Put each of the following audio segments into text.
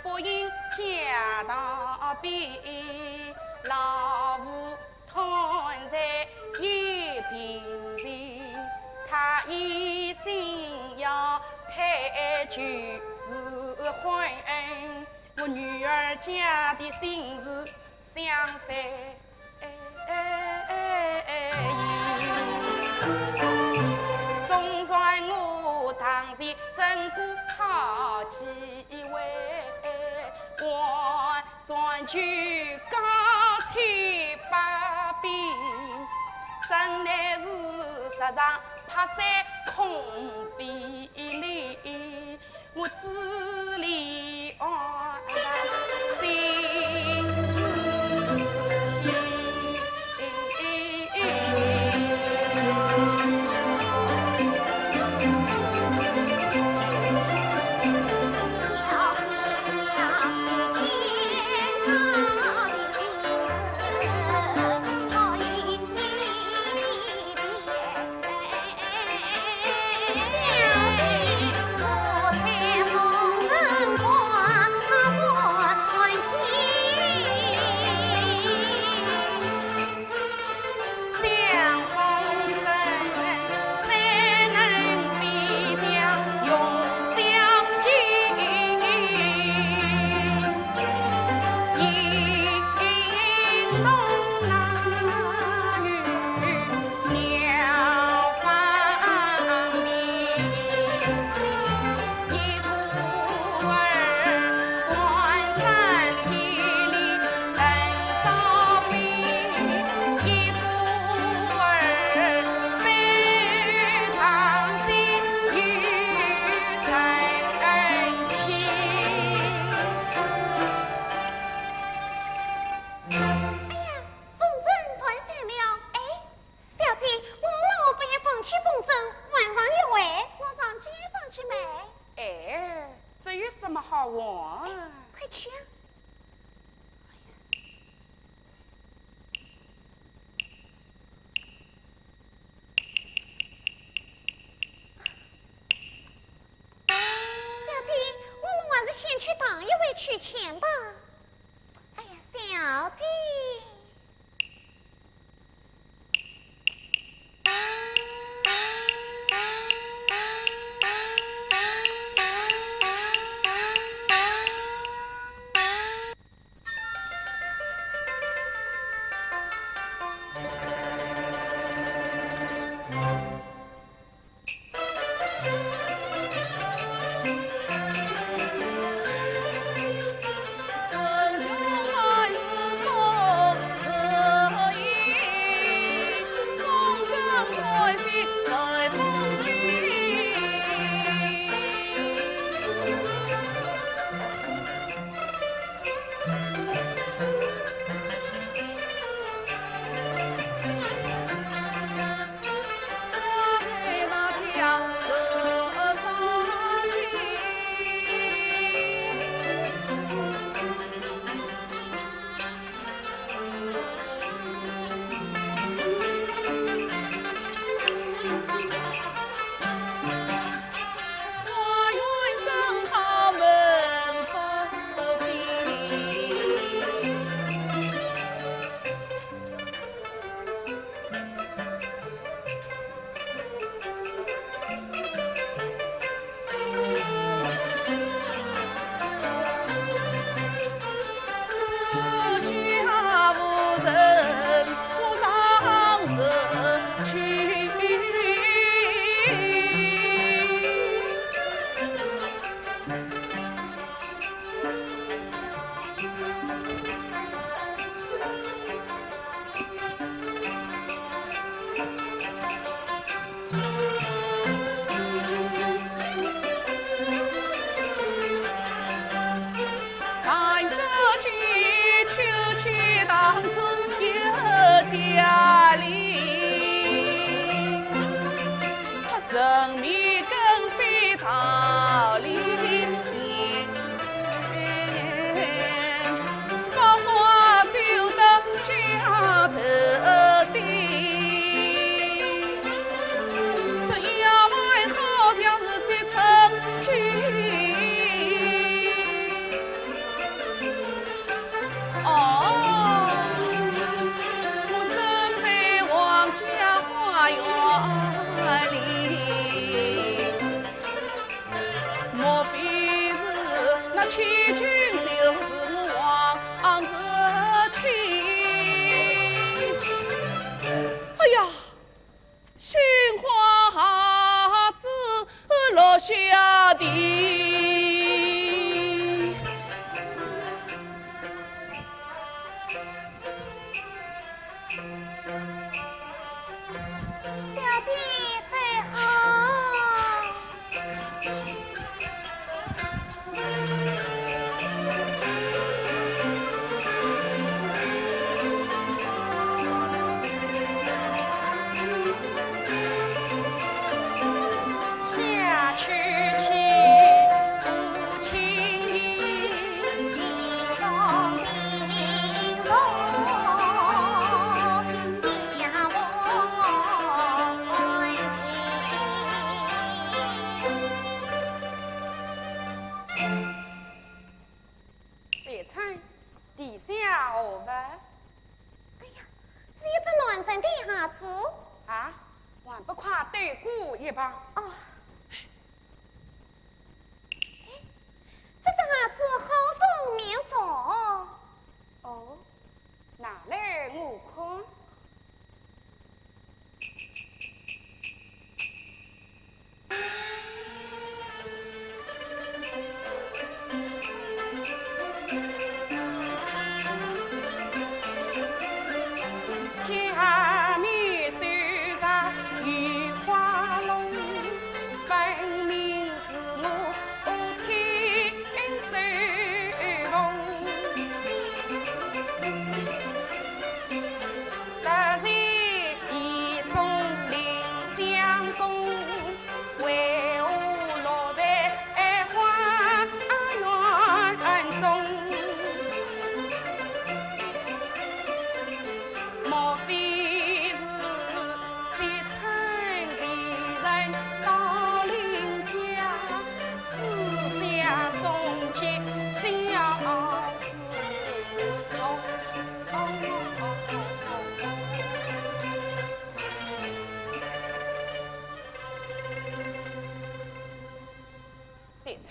不应家道边，老夫躺在一平前，他一心要抬举是婚，我女儿家的心事相随总算我当前真过好几位，我专具高七八柄，真乃是实上拍山空壁里，我字里安心事去钱吧。哎呀，小姐。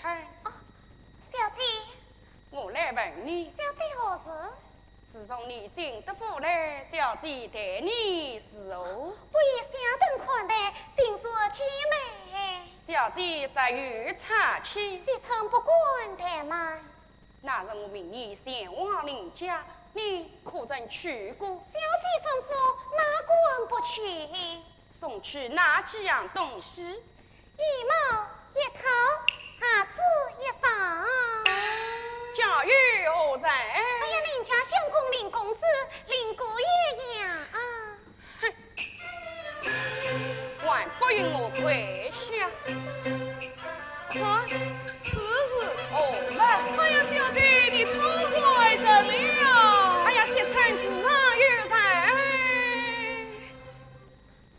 餐。小姐，我来问你，小姐何事？自从你进得府来，小姐待你如何？不以相等看待，定是姐妹。小姐实有差气，谢曾不管怠慢。那日我命你前往邻家，你可曾去过？小姐吩咐，哪管不去？送去哪几样东西？一毛一头，鞋子一双。家有何人？哎呀，邻家相公林公子，林姑爷呀！还不允我跪下？快，此事何办？哎呀，小姐，你错怪人了。哎呀，谢臣是哪有人？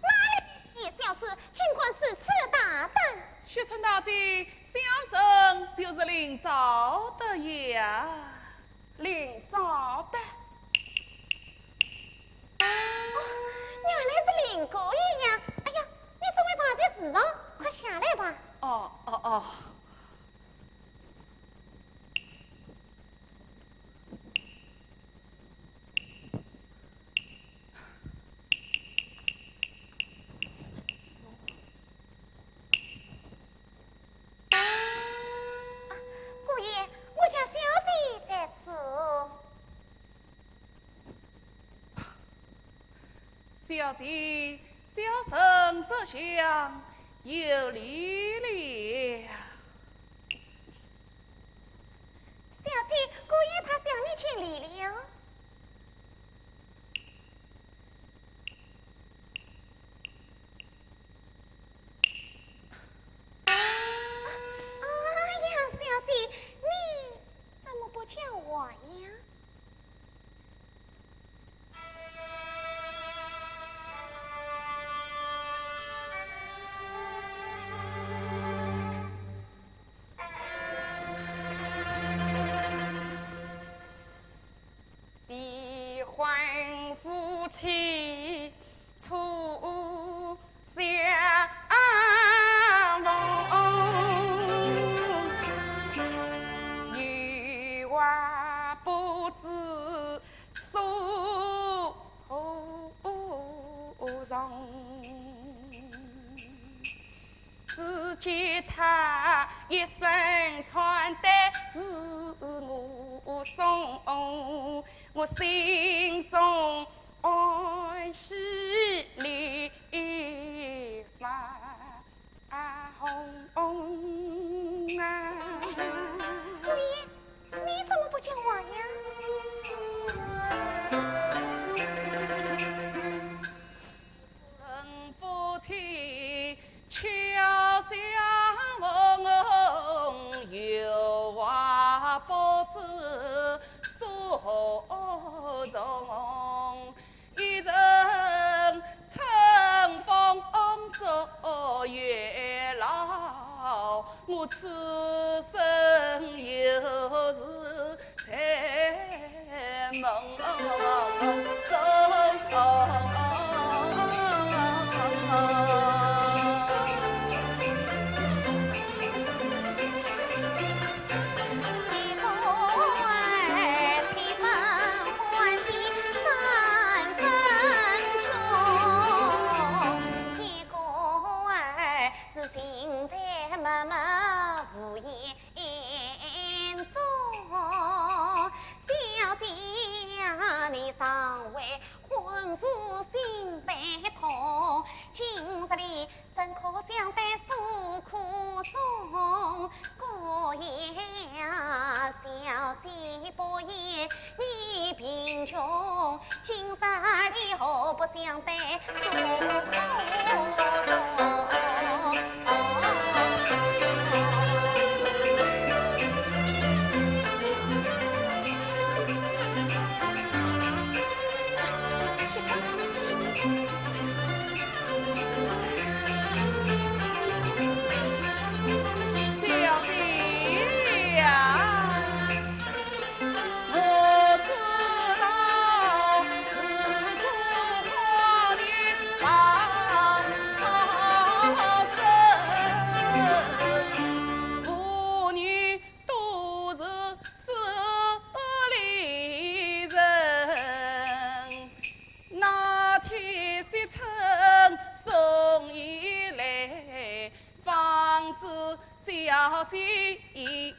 哪里野小子，尽管是此大胆。薛陈大姐，小生就是林兆德呀。林兆德。原来是林姑爷呀！哎呀，你怎么发在事上？快下来吧。哦。姑爷，我家小弟在此。小姐，小生这厢有礼了。小姐，姑爷他向你请礼了。哎呀，小姐，你怎么不叫我呀？离婚夫妻初相逢，有话不知诉从。只见他一身穿戴是我送，我心中欢喜脸发红啊！姑爷，你怎么不叫我呀？人不听悄相逢，有话不知所从。一人乘风走月老，我此生有事在梦中。今日里怎可相待诉苦衷？姑爷呀，小姐不言你贫穷，今日里何不相待诉苦衷？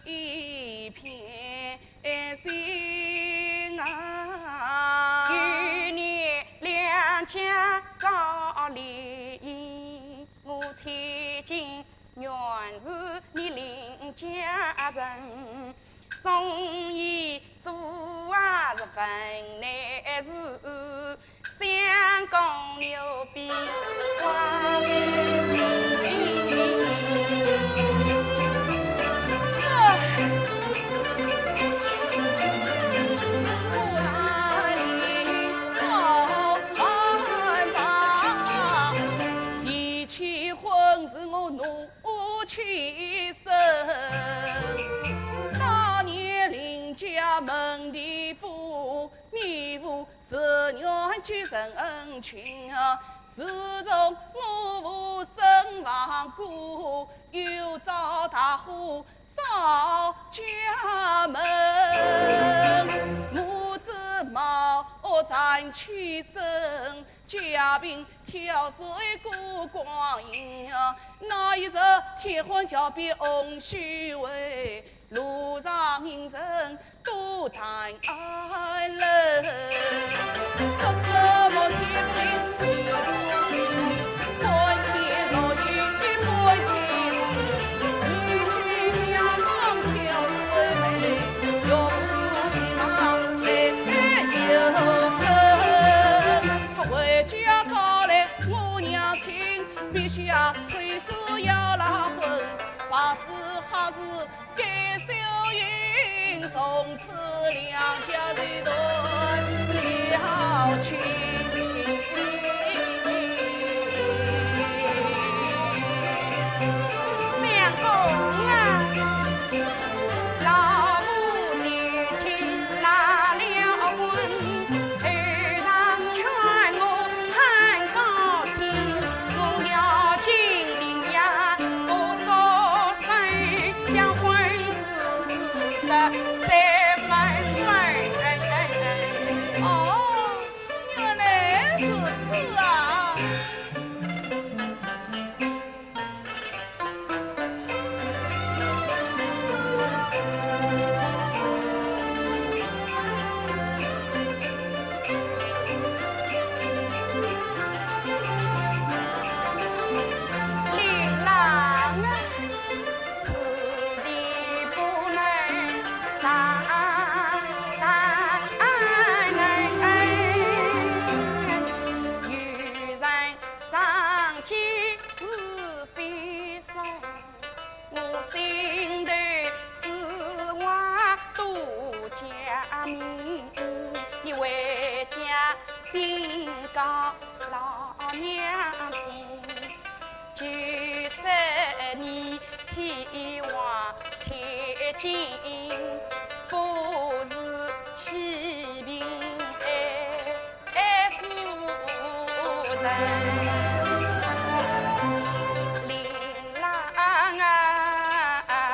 一片心啊！与你两家早离异，我千金原是你邻家人，送伊做啊是本来是相公牛逼花门的父，你父是娘举身恩情啊！自从我父身亡故，又遭大火烧家门，母子毛站起身，家贫挑水过光阴啊！那一日天荒脚边翁须为，路上人人都谈爱人，说什么天灵满天落雨满天雨须江旁挑水美，又不骑马来又乘，他回家找来我娘亲，必须要催促要拉婚，把子好子该收银，从此两家这段了情。相公啊，老母年轻拉了婚，儿郎劝我攀高亲，我了金陵呀，我做生将婚事的三分分。哦，原来如此啊！琳琅啊，此地不能长女人上街是非松，我心头只话多加密，你回家禀告老娘亲。就是你期望贴近，不是欺贫妇人。琳琅啊，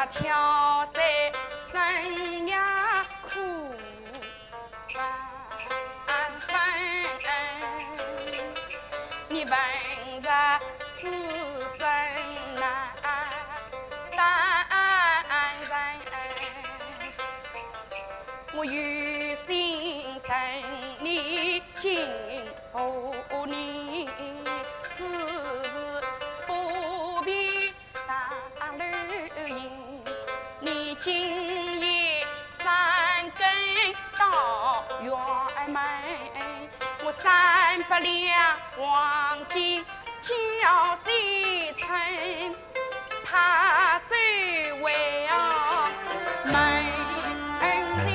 挑水生呀苦万分，你问着此生难担人，我有心生你今后你，此事不必上路引，你今夜三更到辕门，我300两黄金交谁称？怕谁为门前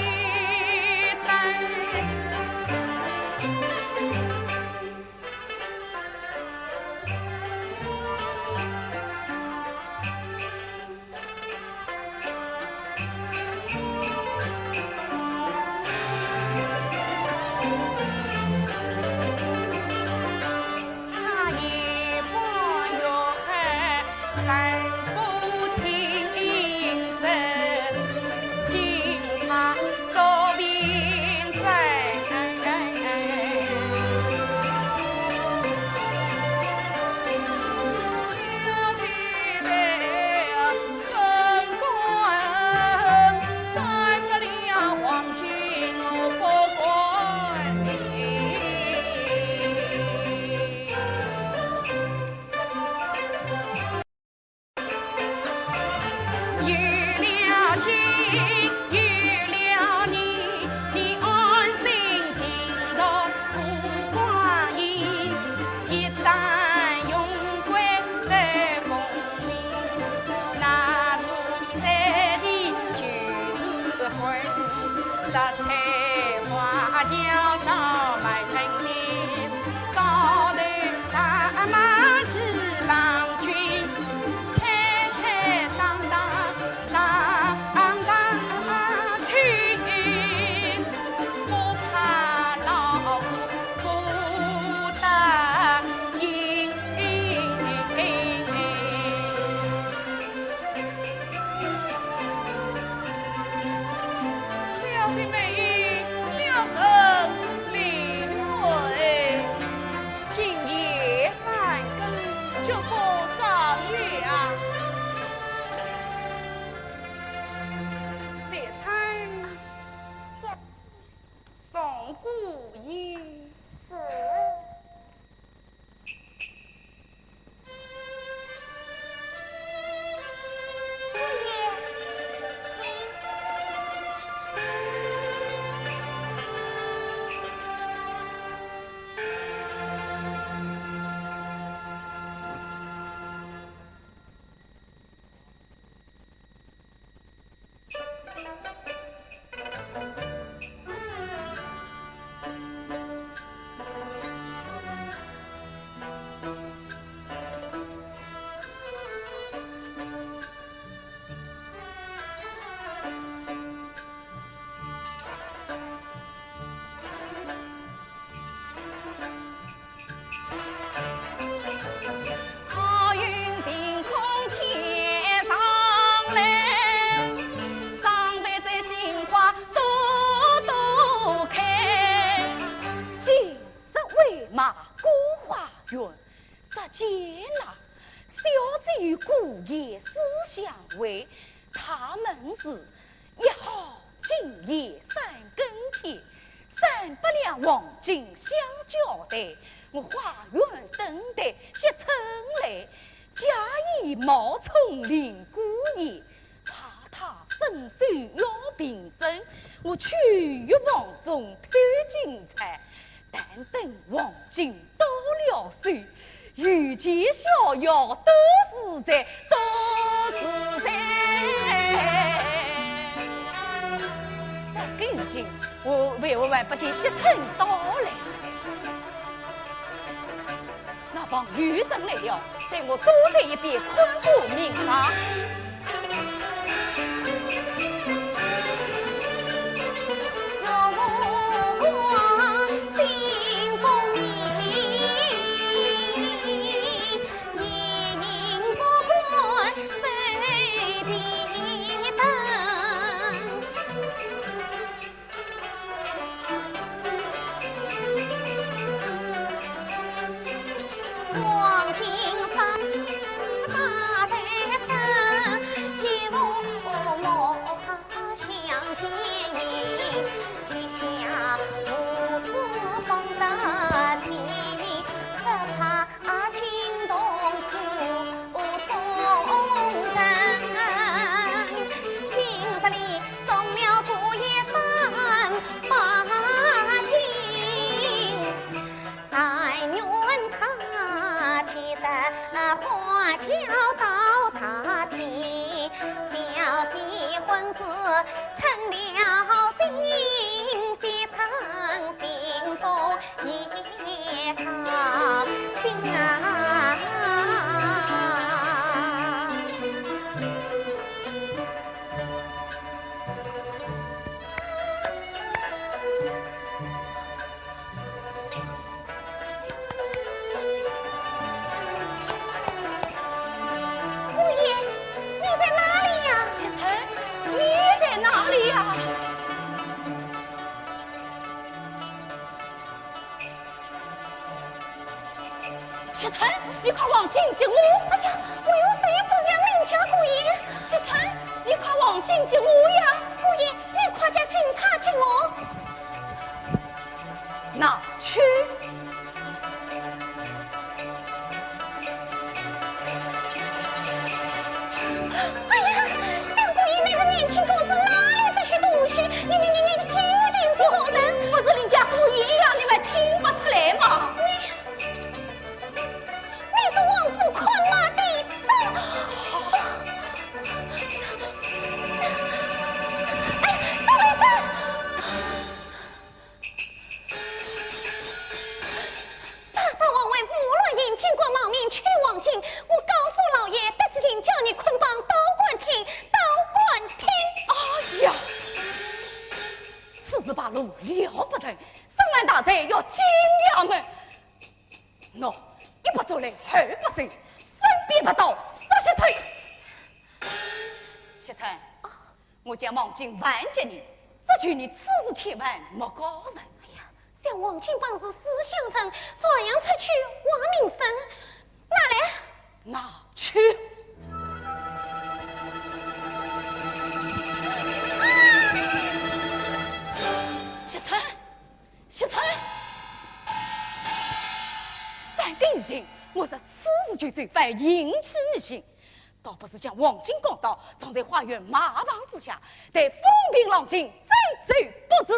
灯？他也不要恨，人不清。石春，你快往进接我！哎呀，我有谁不想领家姑爷？石春，你快往进接我呀！姑爷，你快叫警察接我。哪去？哎呀，梁姑爷那个年轻公子哪里在学东西？你究竟是何人？不是领家姑爷呀，你们听不出来吗？你是王府昆马的大路了不得，上完大贼要惊衙门。喏，一不走来，二不行，身边不到17岁。西城，我将王金万劫你，只求你此事千万莫告人。哎呀，像王金本是思乡人，这样出去亡命生，拿来？拿去。西城，三更已经，我说此事就罪犯引起你心，倒不是将王金告到，藏在花园马房之下，待风平浪静，再走不知。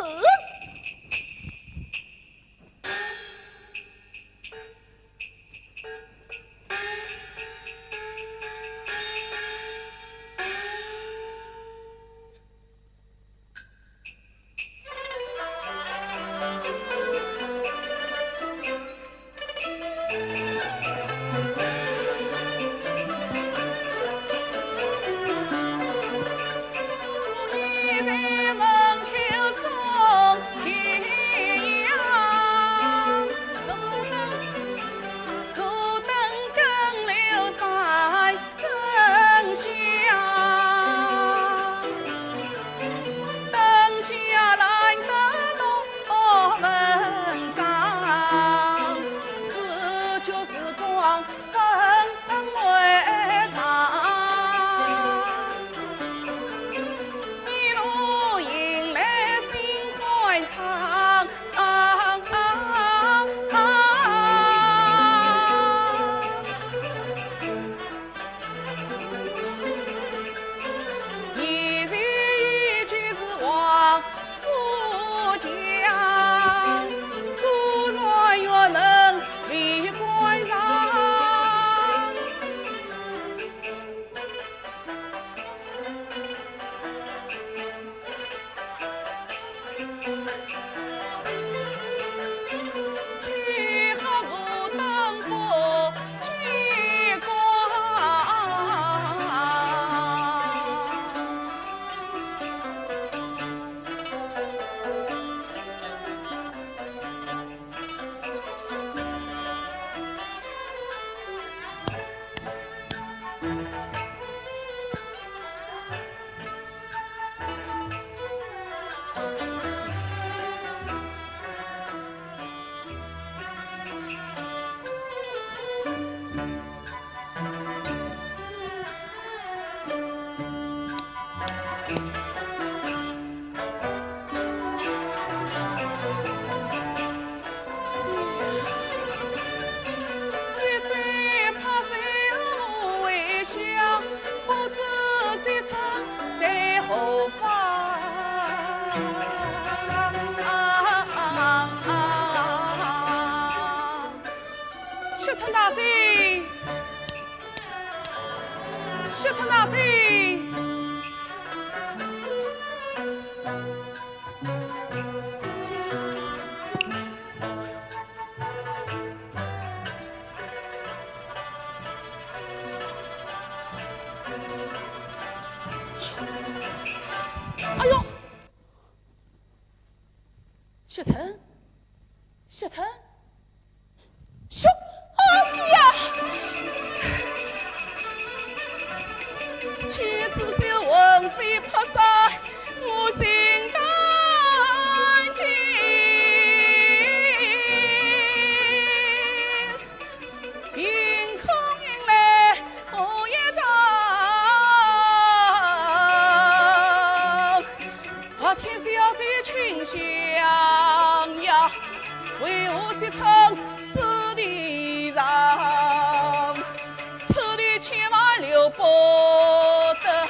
小陈，哎呀！妻子是文妃菩萨，我心担惊。凭空引来我一丈，我天小姐群香呀，为我一场死地上，此地千万留不得，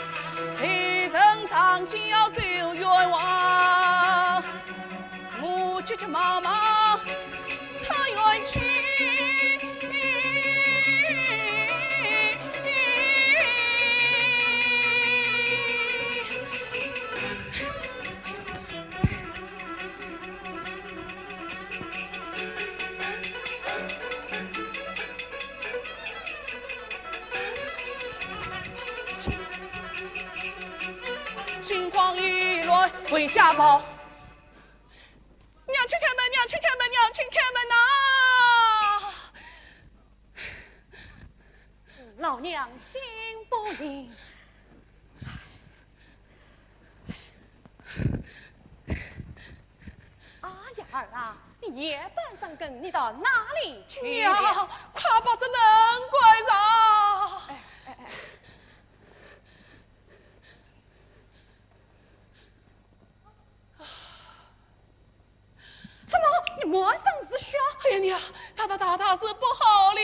黑人上京要受冤枉，我急急忙忙他冤情。金光一来回家报，娘亲开门，娘亲开门，娘亲开门呐！老娘心不宁。阿雅儿啊，你夜半三更，你到哪里去娘，了？快把这门关上！怎么，你满身是血？哎呀娘，他是不好了，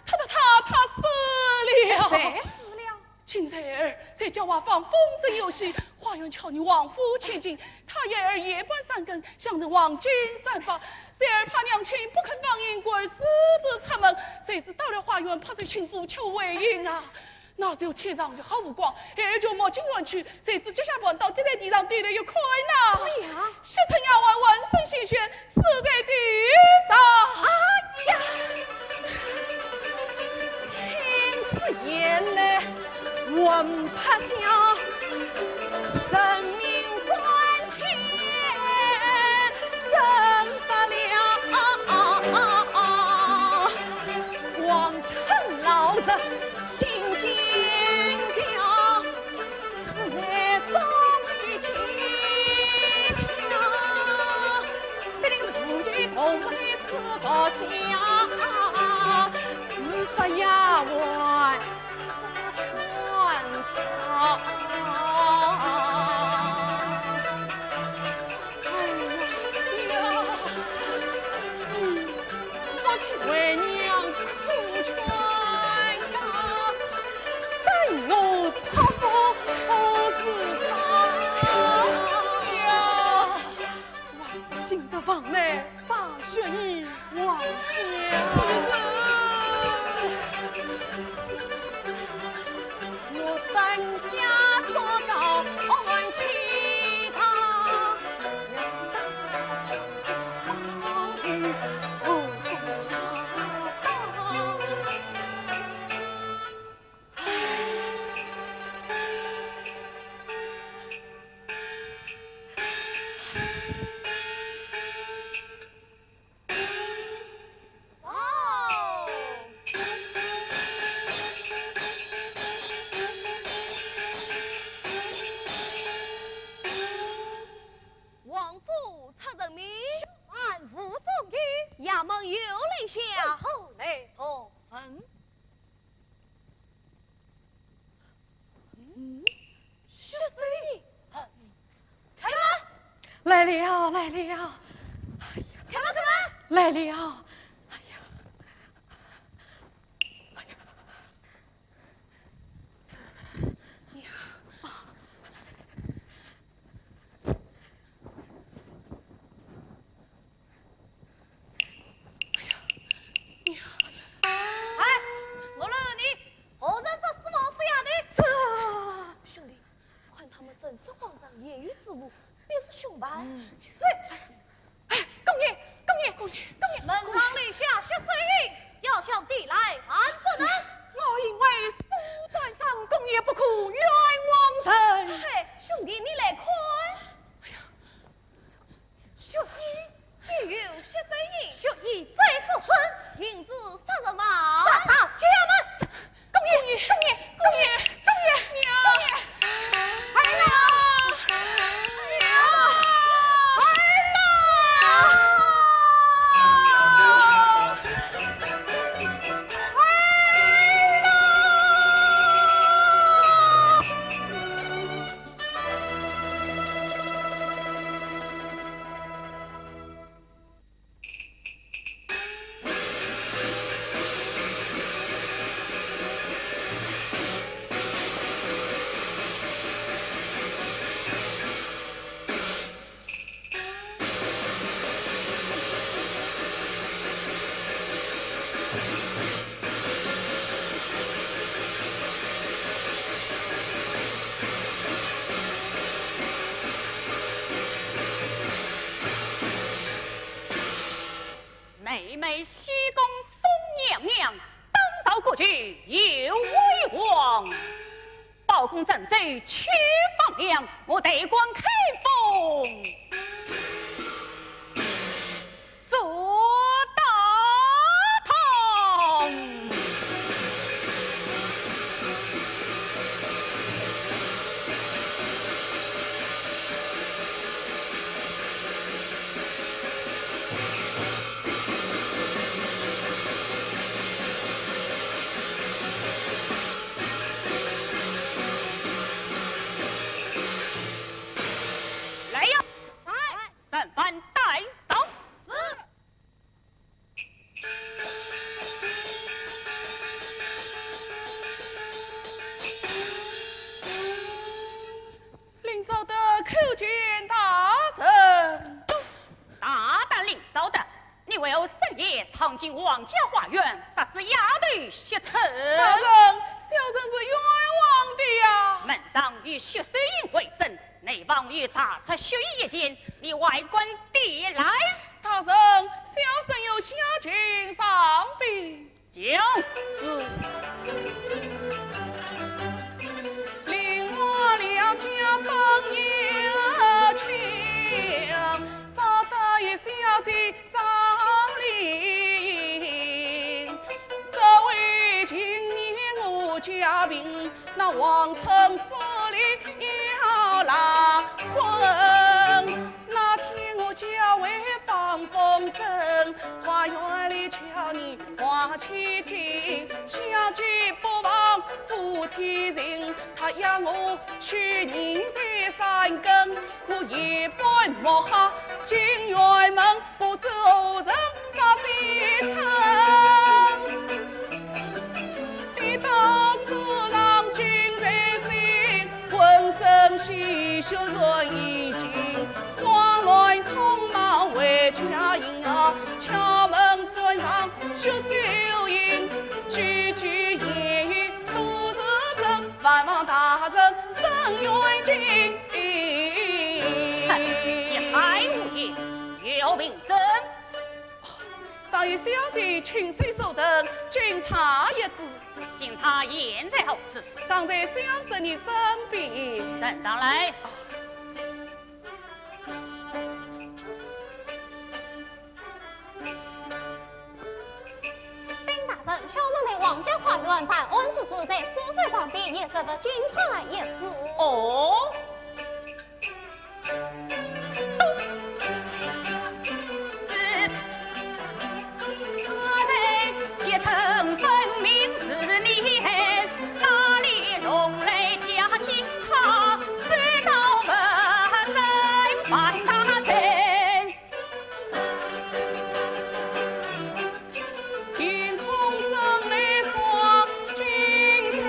他死了。谁死了？青菜儿在叫我放风筝游戏，花园瞧你王府前进，他爷儿夜半三更想着往金山发，谁儿怕娘亲不肯放银棍，私自出门，谁知到了花园，怕谁亲夫求为营啊！那时候天上就好无光，儿就冒进园去，谁知脚下碰到跌在地上，地里有困难。哎呀，西城衙外闻声鲜血，死在地上。哎呀，青此言来，闻怕响，生命关天，人发了，王成老子心坚强，此乃忠于亲强，必定是与同类四个家，自杀衙外传条。为娘苦劝呀，但我夸父是他呀，万金的房内把血衣万香，我等下所告安其他。王府出人命，按无送医，衙门有令下，后来从分。薛水，开门！来了，来了！哎呀，开门，开门！来了！哎呀，哎呀，哎，我问你，何人是死亡府衙内？这兄弟，看他们神色慌张，言语自无，便是凶犯。哎，公爷，公爷，公爷，公爷，门堂里下血水印，要向地来，安不能。我因为苏断章，公爷不可冤枉人。嘿，兄弟，你来看。哎呀，血衣既有血水印，血衣罪自身，停止杀人嘛！杀他，去衙门！公爷，公爷，公爷，公爷，娘，公爷，儿郎，娘，妹妹西宫风娘娘当朝过去有威望，包公正贼屈放粮，我得官开封。奏的叩见大人。大胆领奏的，你为何深夜闯进王家花园，杀死丫头血臣？大人，小人是冤枉的呀！门上与血水印为证，内房与查出血衣一件，你外观地来。大人，小人有下情上禀。将令我两家帮友情，早得一小姐张玲。这位今年我家病，那王城府里要拉婚。那天我家为放风筝，花园里瞧你花千金，小姐不忘夫妻情，他要我去人在山根，我一杯莫喝进院门，不知何人杀非城。你到此让君在心，浑身鲜血润衣襟，慌乱匆忙为家营啊，敲门尊上血手印，句句言语都是真，万望大人伸冤情。你还无言，有名证。上一小姐亲手手等，警察一子，警察现在何处？尚在小生的身边。正当来。丁大人，小人在王家花园办案之时，在4岁旁边也识得警察一字。哦。血成分明是你，哪里容来假警察，知道不能犯大罪。天空中来放金彩，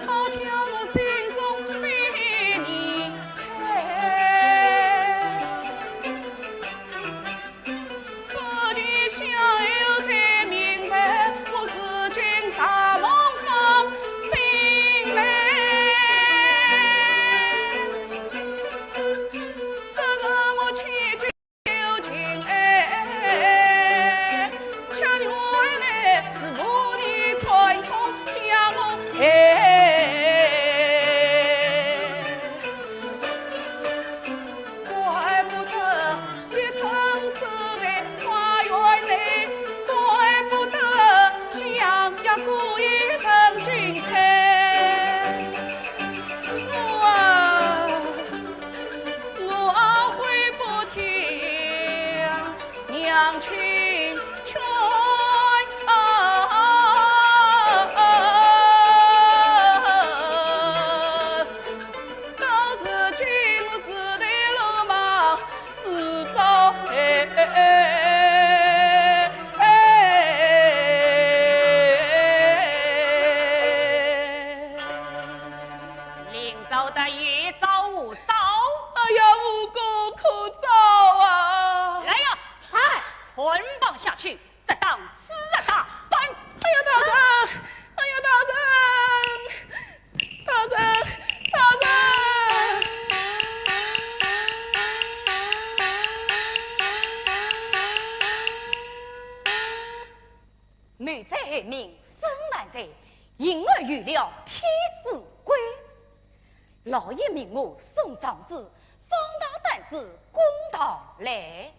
好叫我心中为你开。自己想有才明白，我是君大梦放心来。这个我祈求情爱，恰原来是母女传统将我怪不得一城市在花园内，怪不得想要故意成精彩。我会不听娘亲劝，都是今时的流氓自找领奏的越早无早。哎呀，无功可遭啊！来呀，嗨，捆绑下去，这当死啊大板！哎呀，大人！哎呀，大人！大人！大人！女在命，生男在，婴儿育了天子归。老爷命我送长子，方大胆子公道来。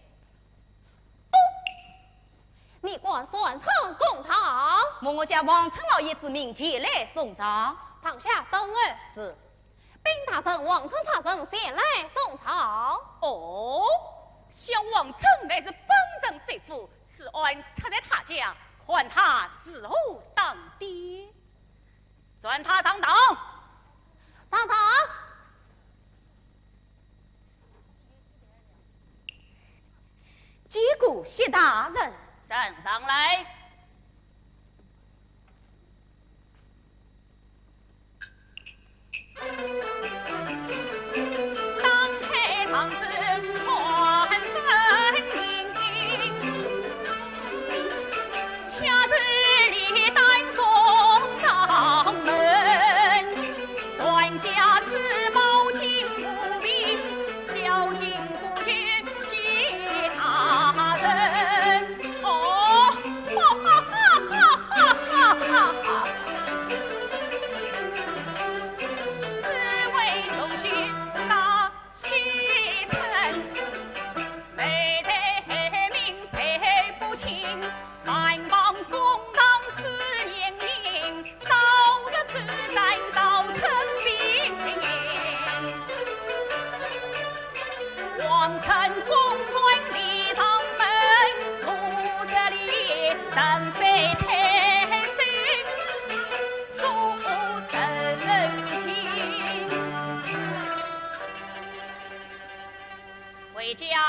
你管算唱公堂，莫我家王成老爷之命前来送长。堂下等儿。是。兵大臣王成差生前来送朝。哦，小王成乃是本镇谁府，此案插在他家，还他死后当爹，转他上堂。上堂。接过谢大人，站上来。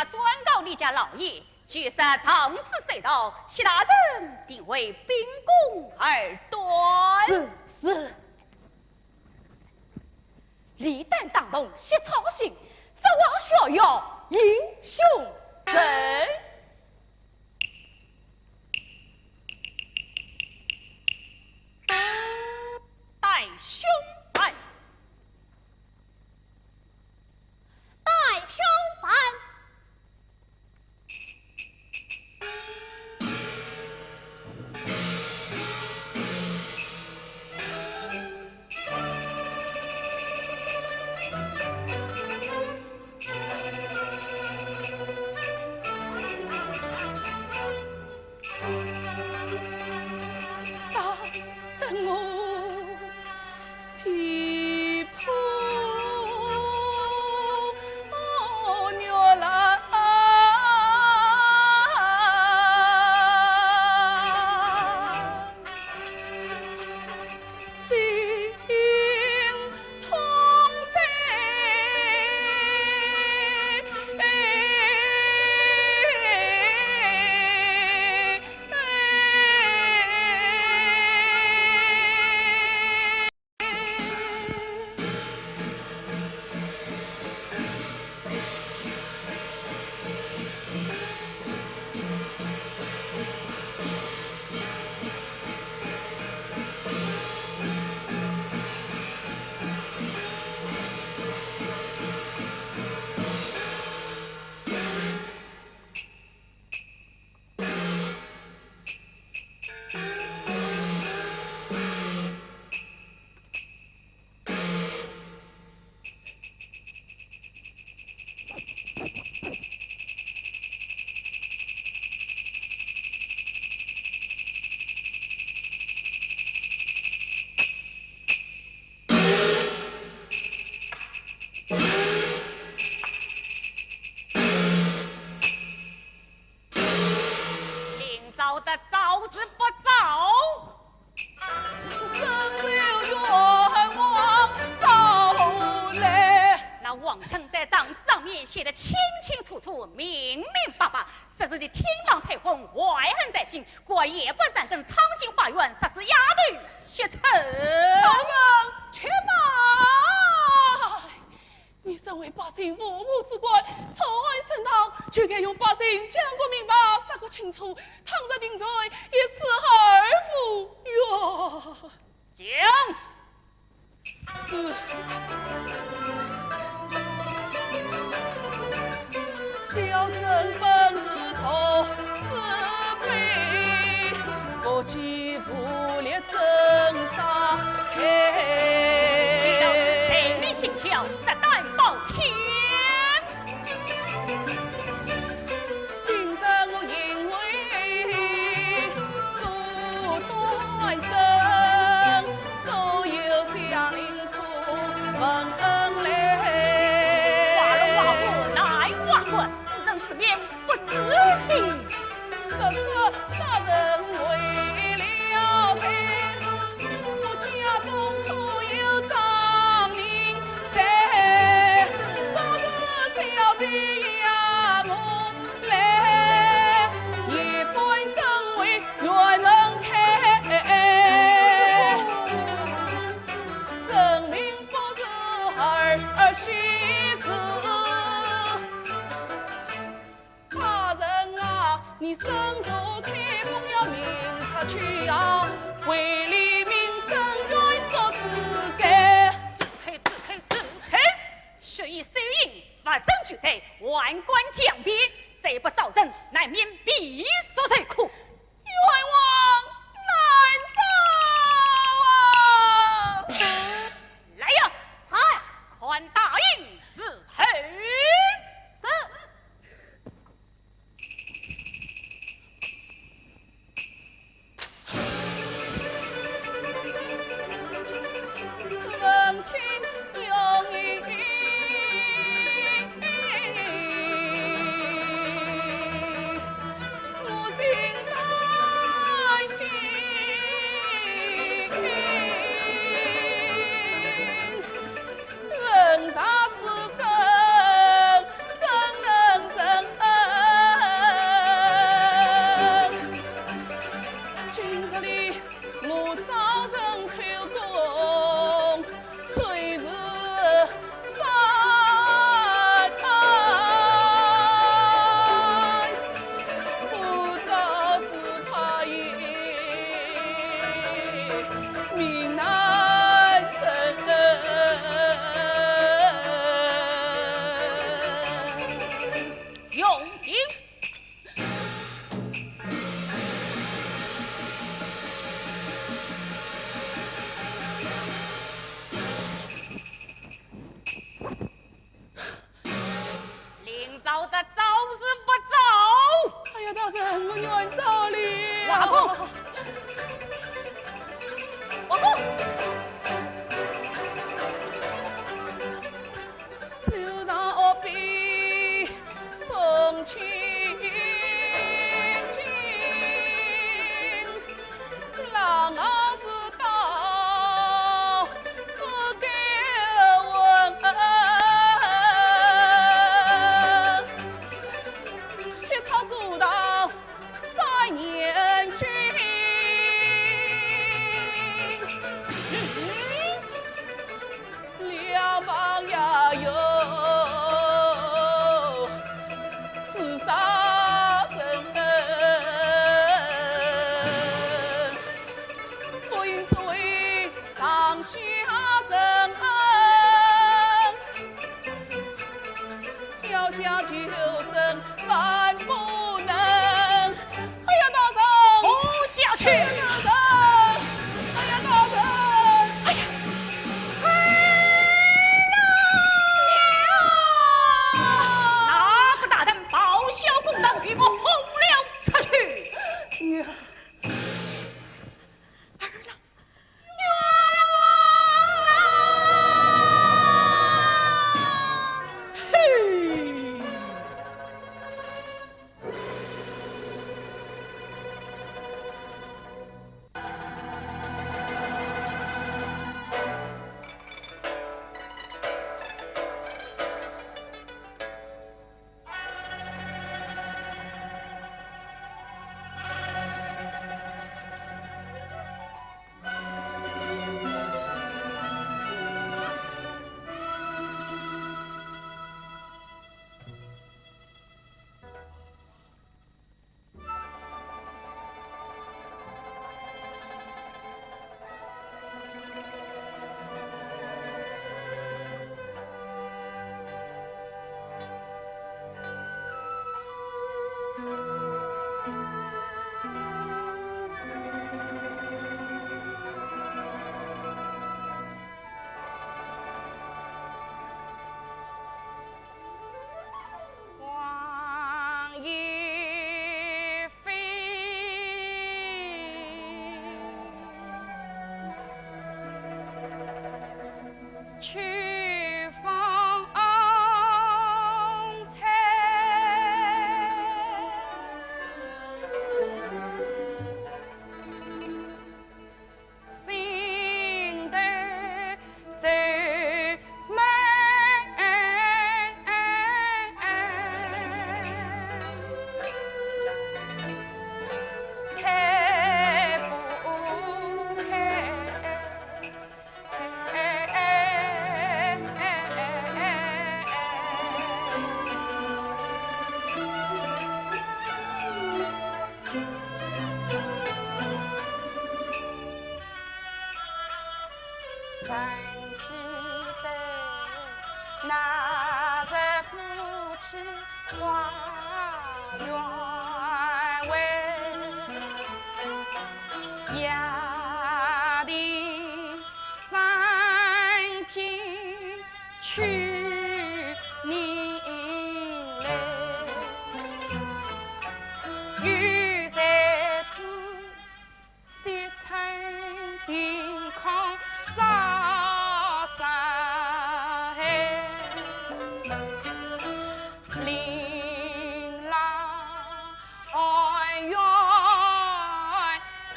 家转告你家老爷，绝杀长子隧道，其他人定为秉公而断。是。历代当动写操行，法王需要英雄人。带兄饭，带兄饭。等我皮破牛郎，心痛写得清清楚楚、明明白白，实是的天网恢宏，怀恨在心。过夜半战争，苍井花园，实是押对写成。大人，且慢！你身为百姓父母之官，仇恨升堂，就该用百姓讲个明白，杀个清楚，躺着定罪，以此而复原。讲。小生本日头自卑，不及不列正大开。你都是贼名行巧，实胆包天。今生我因为阻断生，所有乡邻处问恩来。话龙话虎来话滚，只能此面不知心。这次大人为了兵，我家中所有长民在，昨日小弟呀我来，一本更为辕门开，生命不是儿戏子。大人啊，你身如开封要明察去啊，为黎民生愿做自该。血以受印，法正举罪，万官降鞭，贼不造证，难免必所罪苦。冤枉难遭啊！来呀，嗨，宽大印是黑。闻听有意，我心在惊，人大是真。花园外，压的三更去年来，玉山子雪村平康照山海。琳琅满园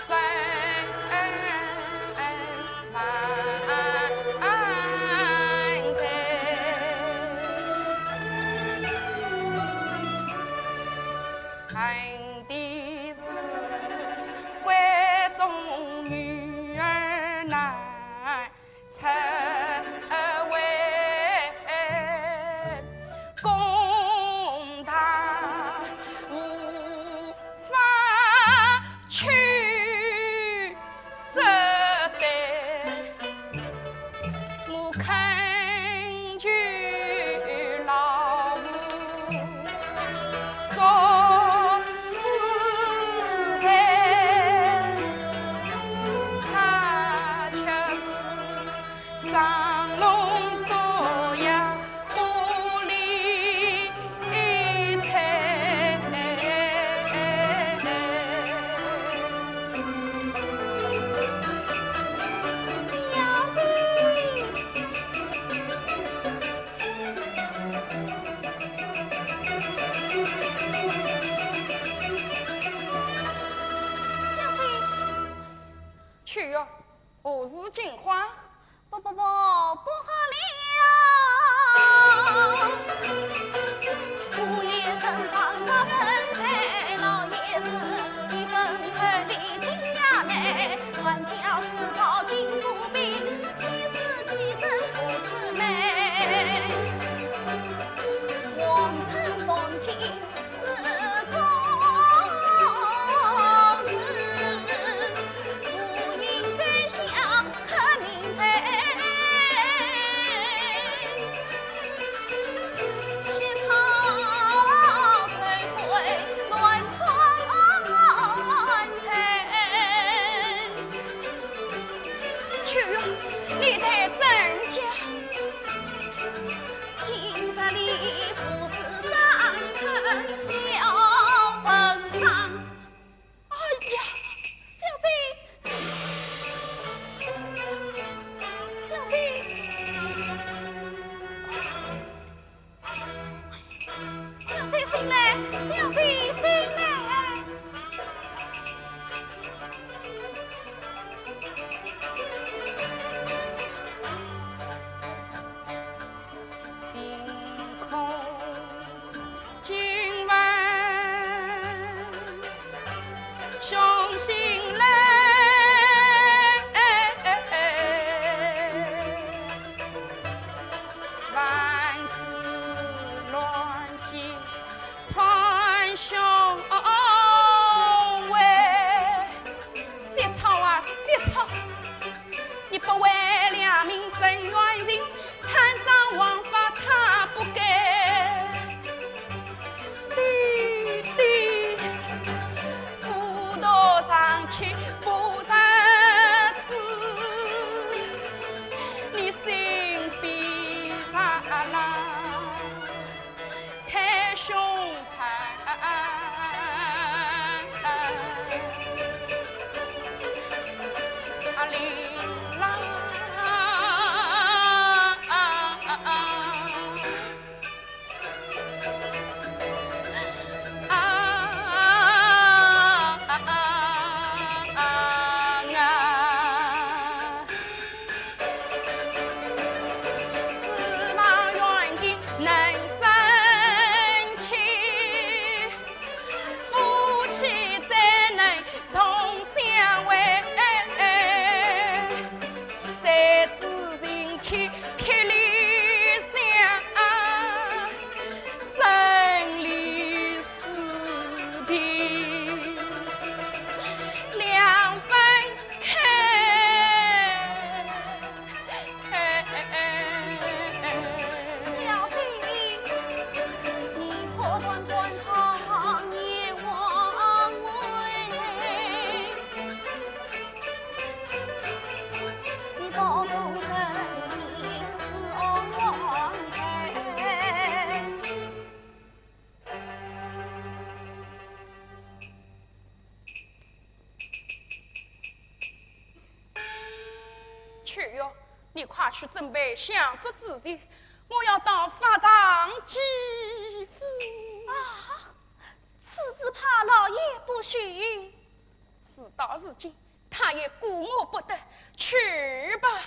分满载，去准备相族之礼，我要到法场祭祀。啊，此事怕老爷不许。事到如今，他也顾我不得，去吧。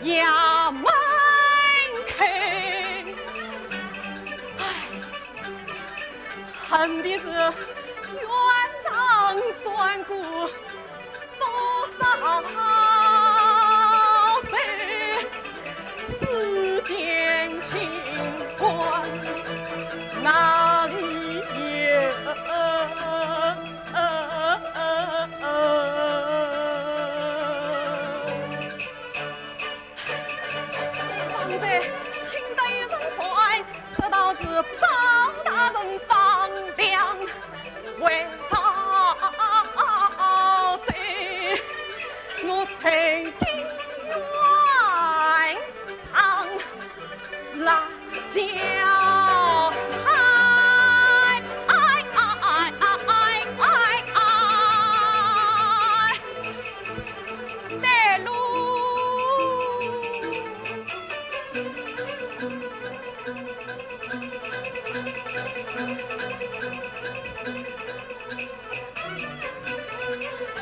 衙门开，恨的是院长转顾多少岁，世间情关哪里有？是包大人放粮为盗贼，我曾经远堂来叫嗨，带路。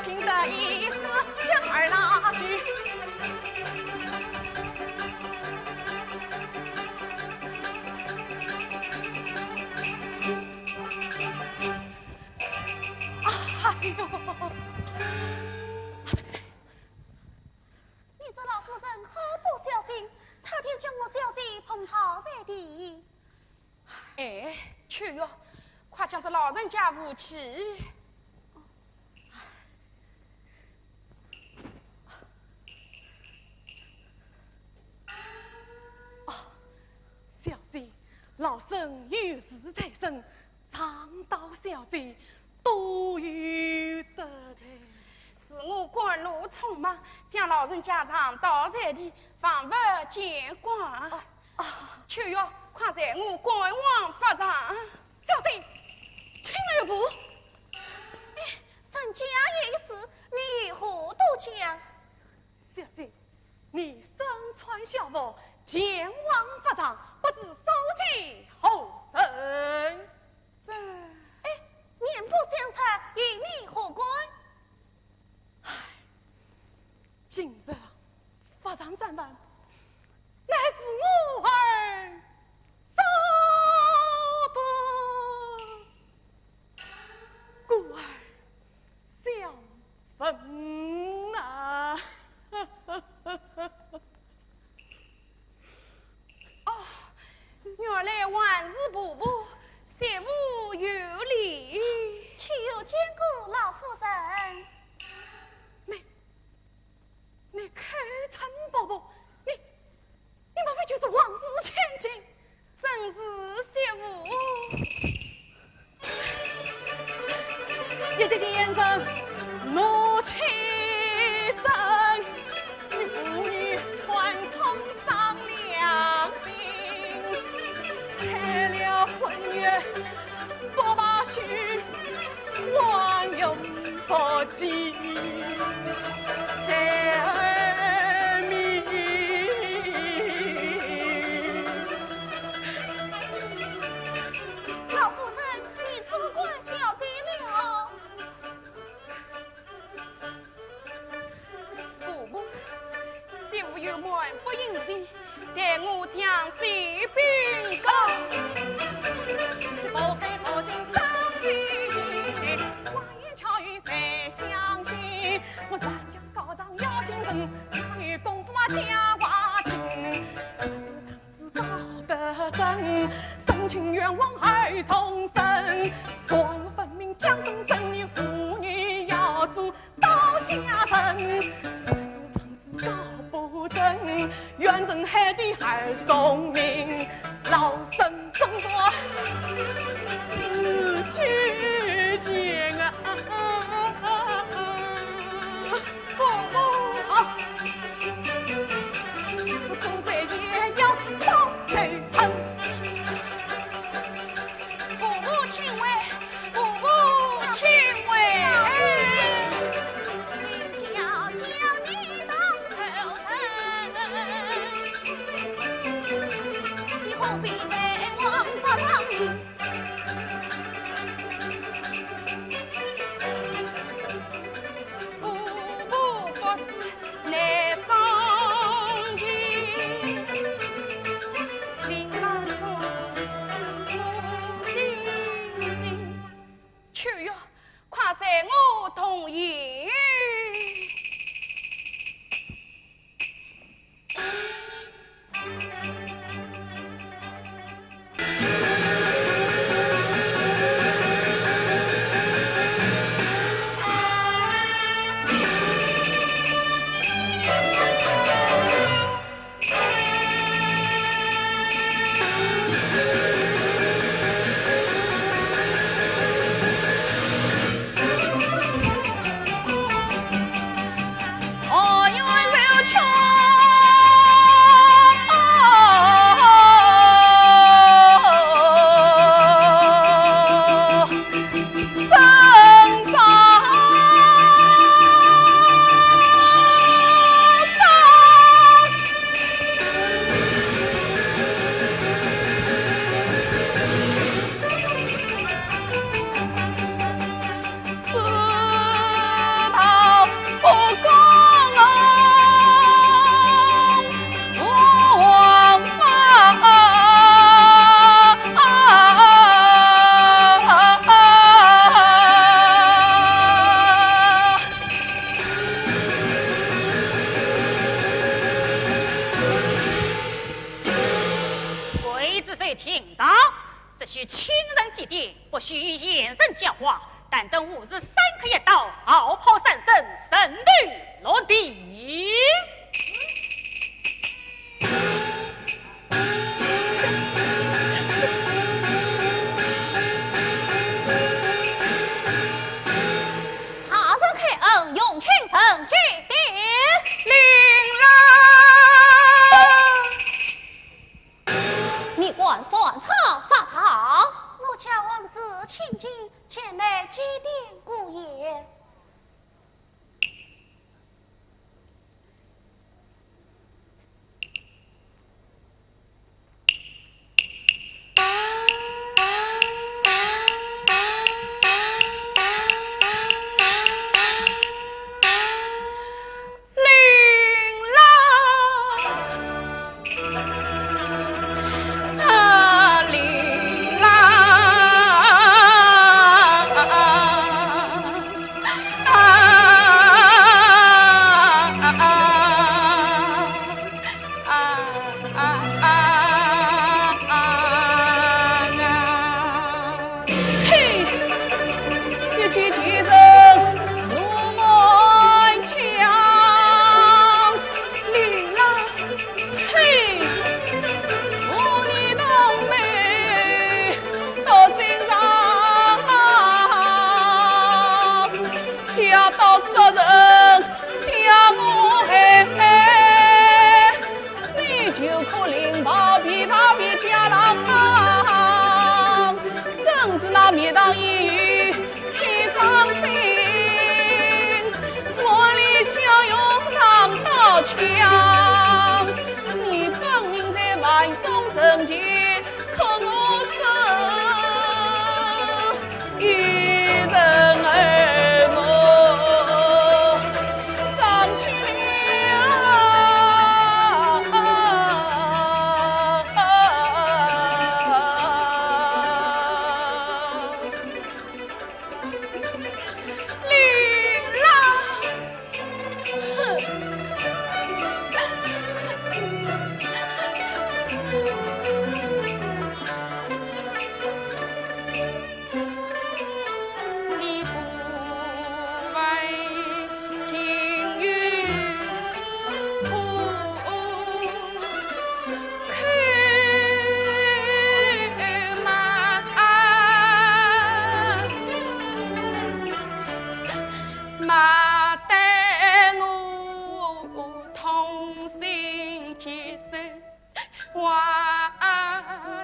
听得一丝将儿拉去，哎呦！你这老夫人好不小心，差点将我小姐碰倒在地。哎，去哟，快将这老人家扶起。老身有事在身，常到小姐多有得罪。是我赶路匆忙，将老人家常倒在地，方不见光。秋月，快在我赶往发场。小姐，请了一步。沈家有事，你何多讲？小姐，你身穿孝服，前往发场，不知收集后人。这，面不相差，与你何关？今日发场站稳，乃是我儿遭得故儿相逢啊！哦，原来万事不补，谢父有礼。岂有见过老夫人？你开诚布公，你莫非就是王子千金？正是谢父。一见先生，怒气生，你妇女传统伤良心，开了婚约，不把许，枉用不及。待我将士兵告，不该操心张玉，花言巧语谁相信？我南疆高堂要精神，他与功夫家娃亲，此堂子高得真，深情愿望爱重生，所有分明江东真女妇女要做刀下人。高不正，远征海底还送命，老身怎做死去见啊！父母，总归也要报仇恨。父母亲为，父母亲为。必在王法堂，步步不知难张情，临马中我心心。秋月，快随我同饮。不许言声讲话，但等午日三刻一到，傲炮三声，神律落地。重新接受万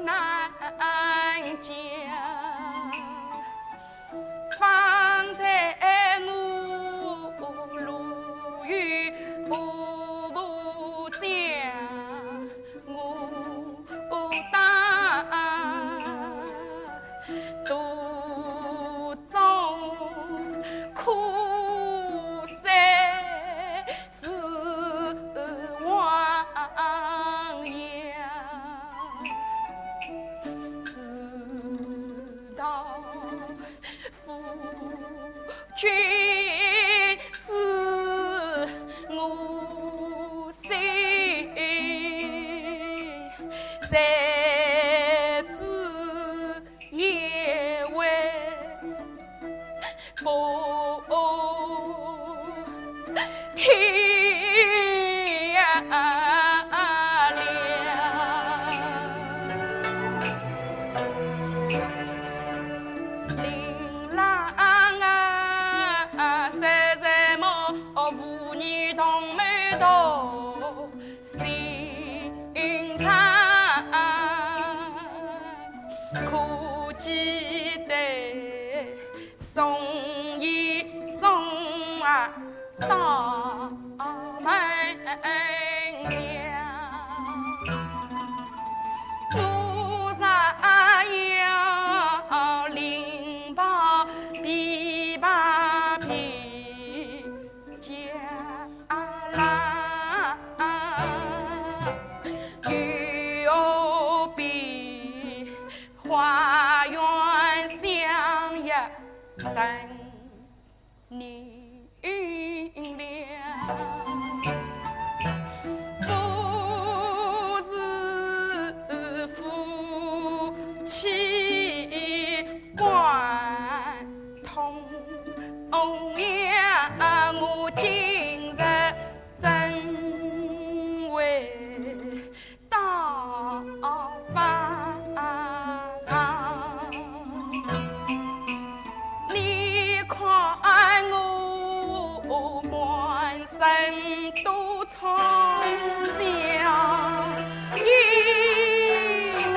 难将，放在我路远步步将，我当途中苦涩是汪洋，直到夫君知我心，才知也为不天亮。琳琅山山毛，妇女同满头心肠，可记得送一送啊大门娘，路上要拎包琵琶皮家郎，又比花园香一生年亮，不是夫妻关通呀，我今日真为大发长。你看我满身都创伤衣裳，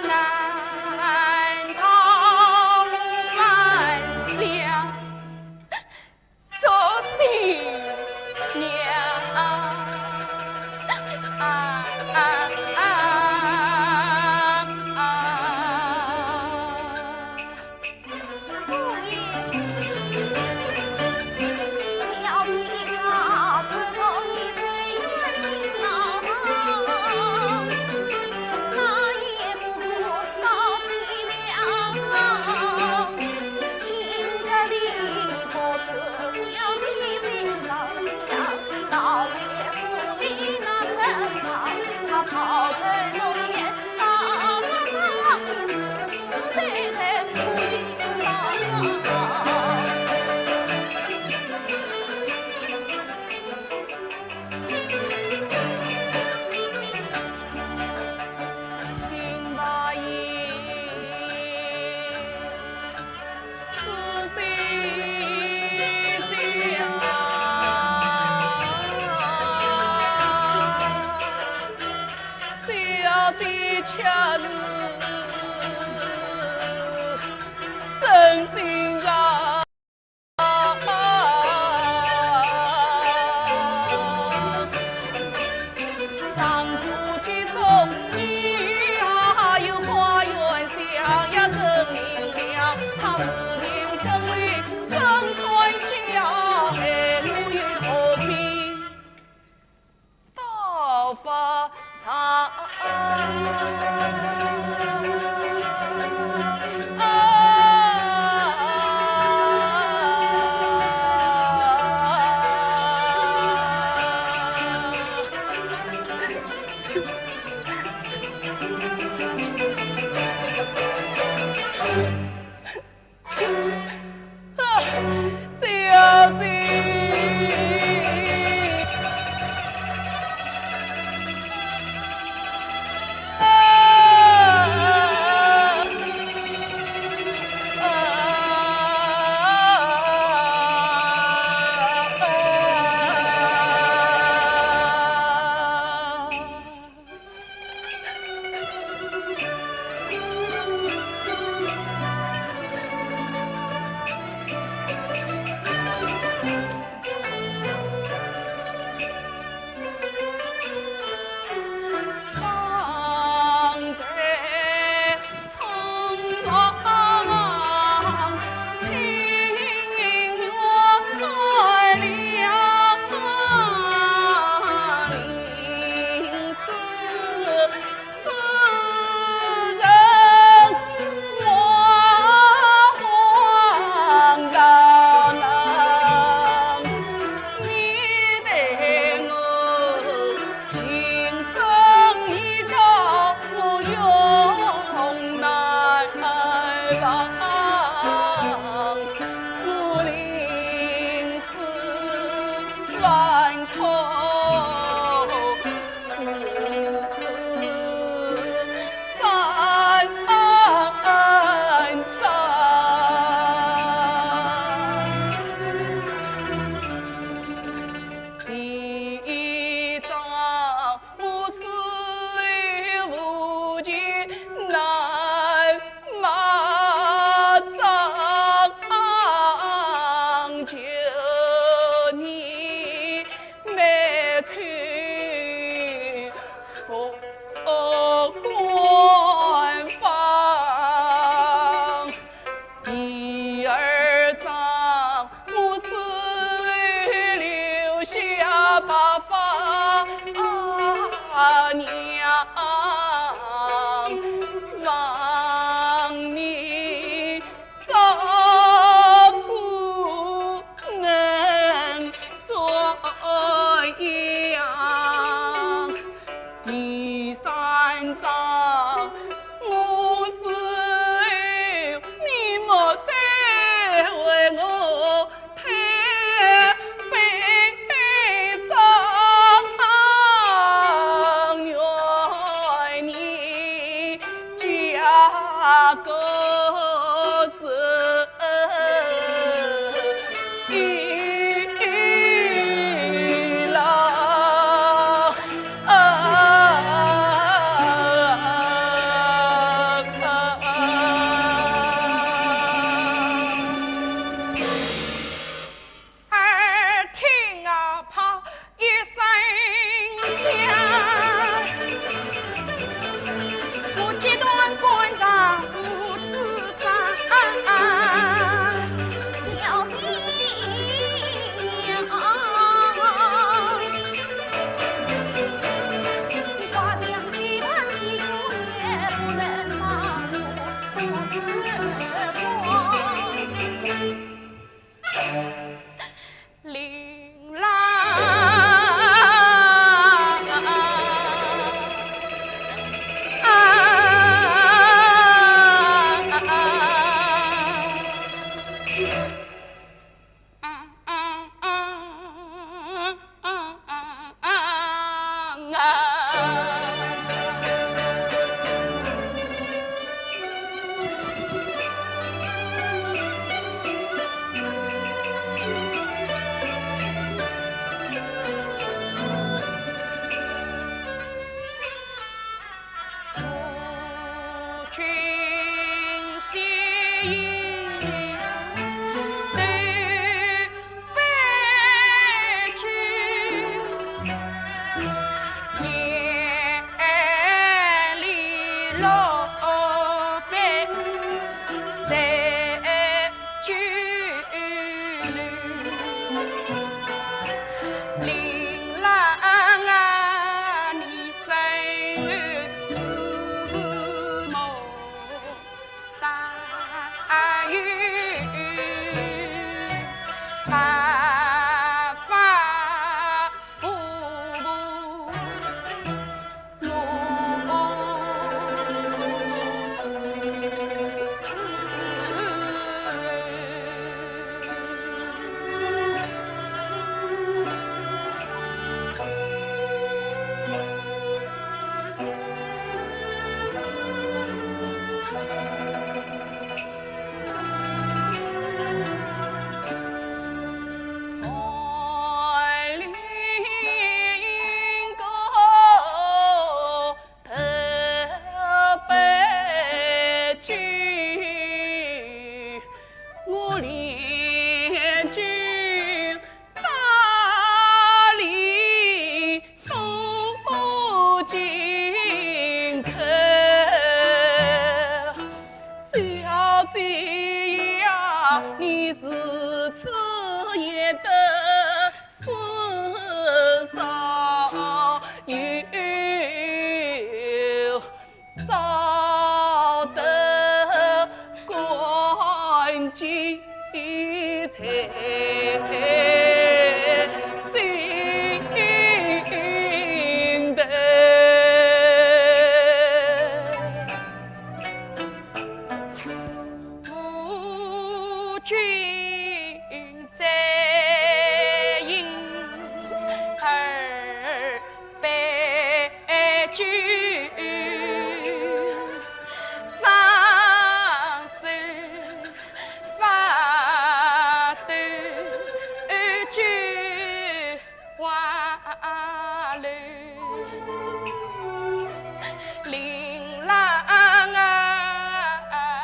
难逃万象做新娘。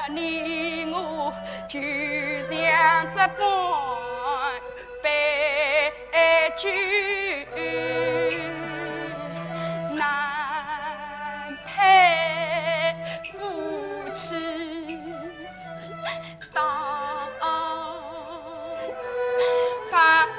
你我就像这般悲剧，难配夫妻当发头。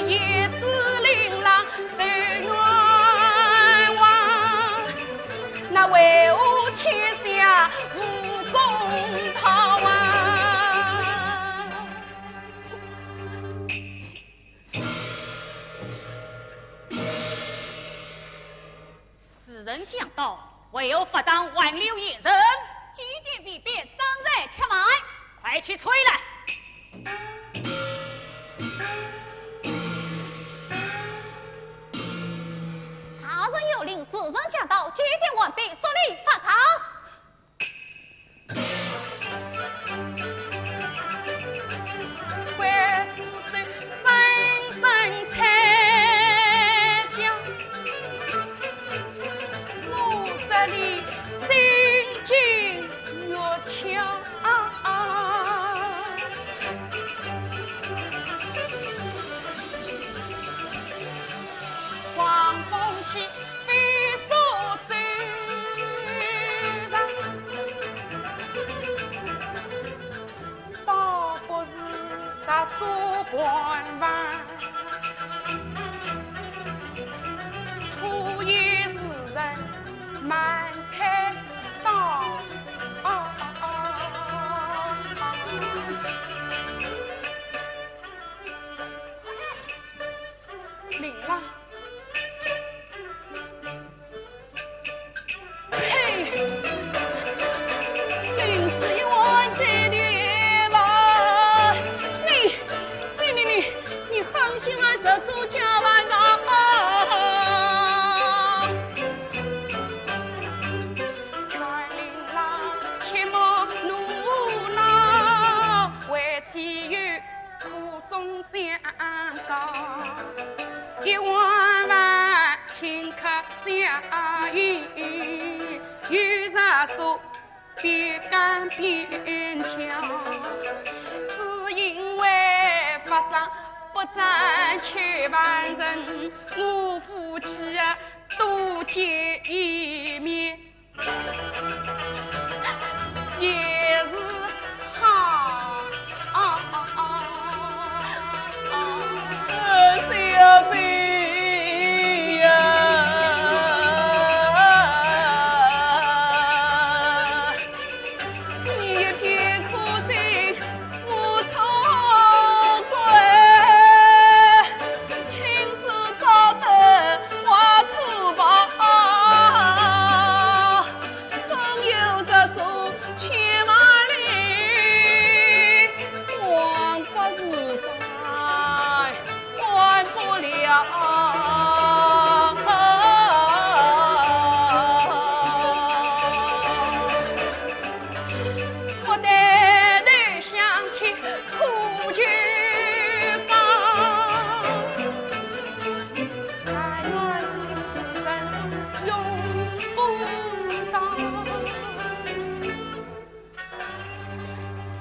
叶子琳琅受冤枉，那为我天下无公讨啊！此人讲道，唯有发张挽留眼神。几点未必，当然吃买。快去催来！大人有令，此人讲道，几点完毕，速令发草。官子手深深参将，我这里心惊肉跳。黄风起，飞速走上，倒不是杀手盘盘，土也是人满开刀。领了。心爱这手家万丈，全领了铁马怒恼，为妻有苦中相告，一碗碗顷刻相依，有啥说边干边挑，只因为发长。不赞却万人，我夫妻多见一面，也是好。小妹呀，你天苦心无从归。我带头向前苦酒讲，但愿世人永不当。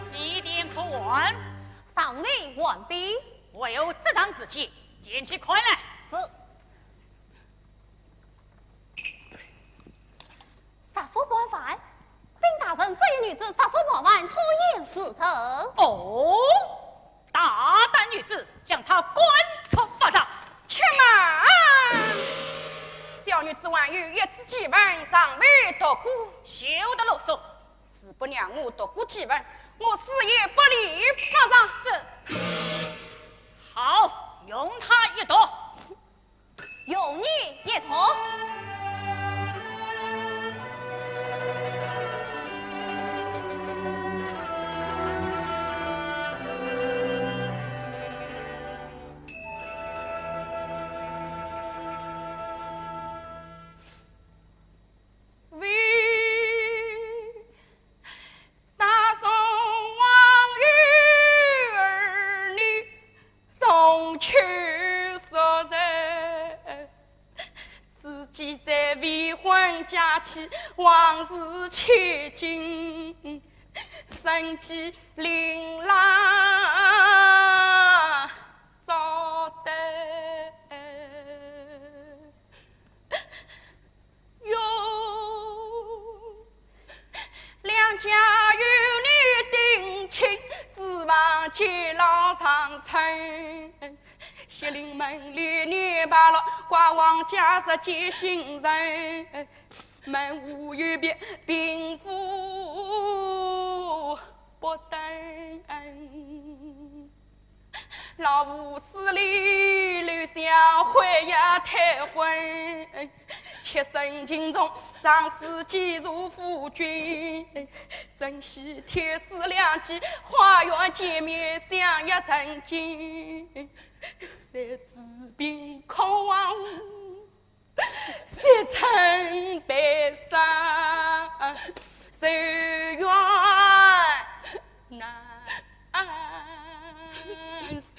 几点可完？丧礼完毕。我有这张子气，捡起快来。是。杀手办犯，禀大人，这一女子杀手办犯，拖延时辰。哦，大胆女子，将她关出法场。且慢，小女子婉玉也自己晚上未读过，休得啰嗦。是不让我读过几文，我死也不离法场。是。好，用他一读。用你一读。家妻往事千金，生计琳琅早得哟，两家有女定亲，指望接老长春。西陵门里年罢了，寡王家是接新人，门无有别，并夫不等。老夫死里留下回呀太婚，妾身尽忠，长死继入夫君。珍惜铁丝良机，花园见面相约曾经。谁知凭空望，谁曾悲伤，谁愿难生。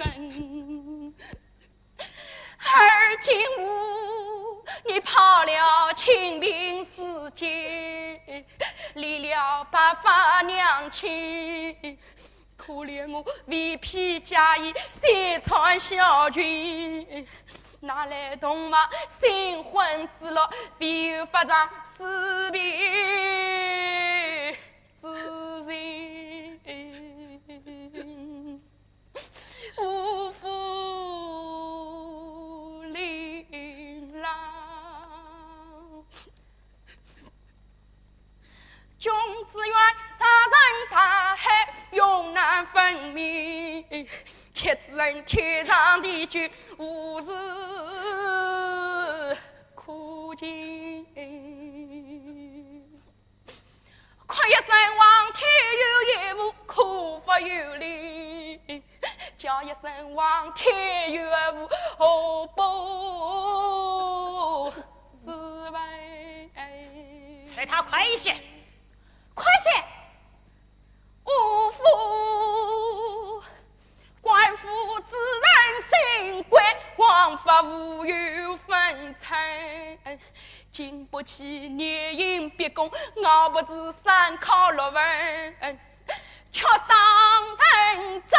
而今吾你跑了清平世界，离了白发娘亲，可怜我为披嫁衣，身穿小裙，哪来同马新婚之乐，必有发长死别之人。无负琳琅，君子愿杀人大海，永难分明。妾只恨天长地久，无事可尽。亏一生望天有业务，可否有理？叫一声望天有无，何不自为？催他快一些，快些！吾父官府自然心贵，王法无有分寸。经不起年营逼宫，熬不至三考六文，却当人走。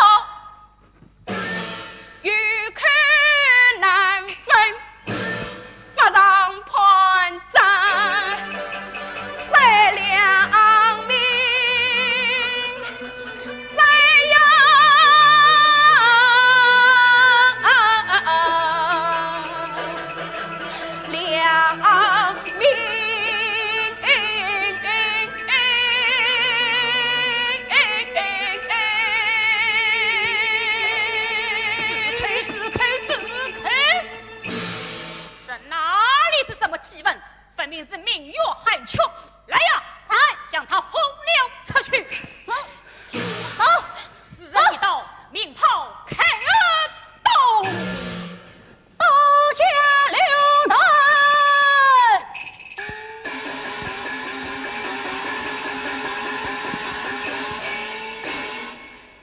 欲看难分，发长判斩，谁两命，谁呀？两命。分明是明月寒秋，来呀！来，将他轰了出去。走，走，死人一刀，命炮开恩刀。刀下留灯。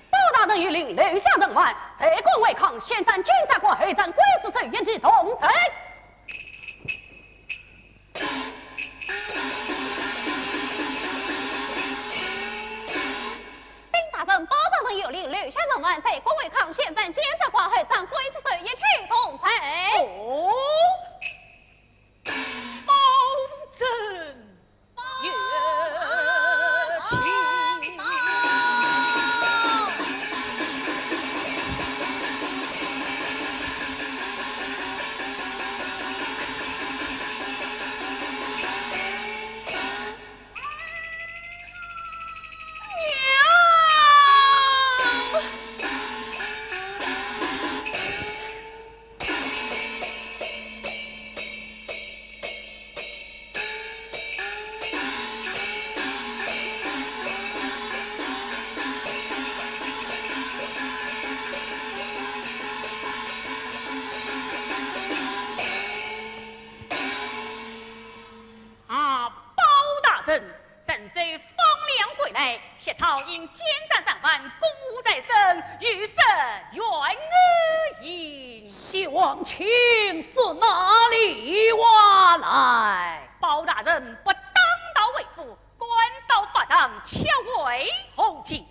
包大人谕令，留下人完，谁攻为抗？先战军在过，后战刽子手一起同城。包大人有令，留下人完，谁国为抗？现在监察官后长刽子手一起同城。哦，包拯有情。谢操因奸战三番，公务在身，余生愿而饮。谢王卿是哪里挖来？包大人不当道为父，官道法上，巧为红旗。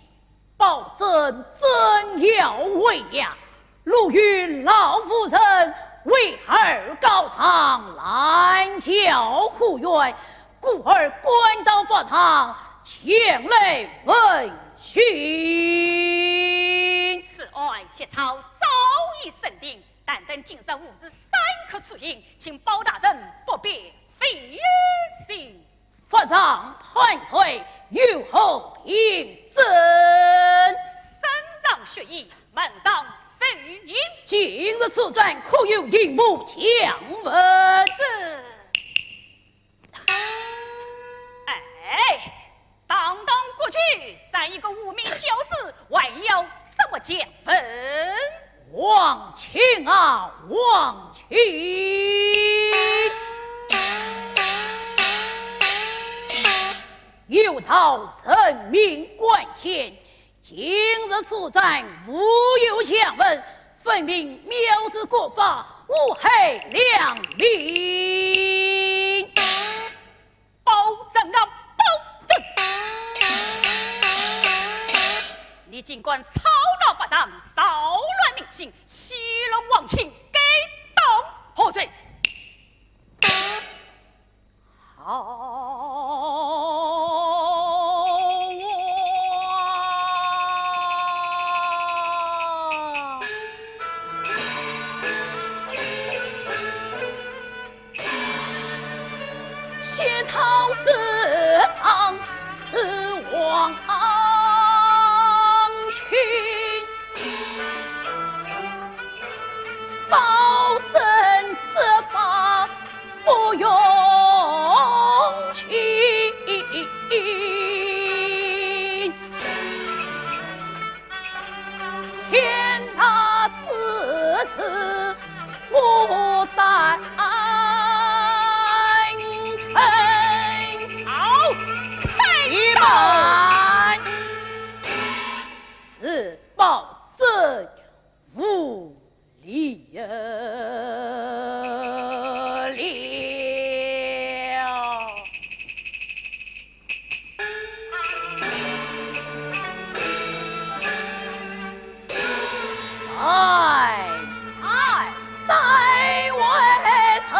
包拯怎要为呀？路与老夫人为儿高堂，拦轿护院，故而官道法上。前来问询，此案谢操早已审定，但等今日午日3刻出营，请包大人不必费心。法上判罪，有何凭证？身上血衣，门上手印。今日此战，可有引幕强问？当过去，咱一个无名小子，还要什么奖分？往前啊，往前！有道人命关天，今日此战无有强问，分明藐视国法，无害良民。保证啊，保证！你尽管操劳法上，骚乱民心，戏弄王亲，给当何罪？好。血草四方是王群，保证执法不用情，天大之事不担。是保证无力了。待为臣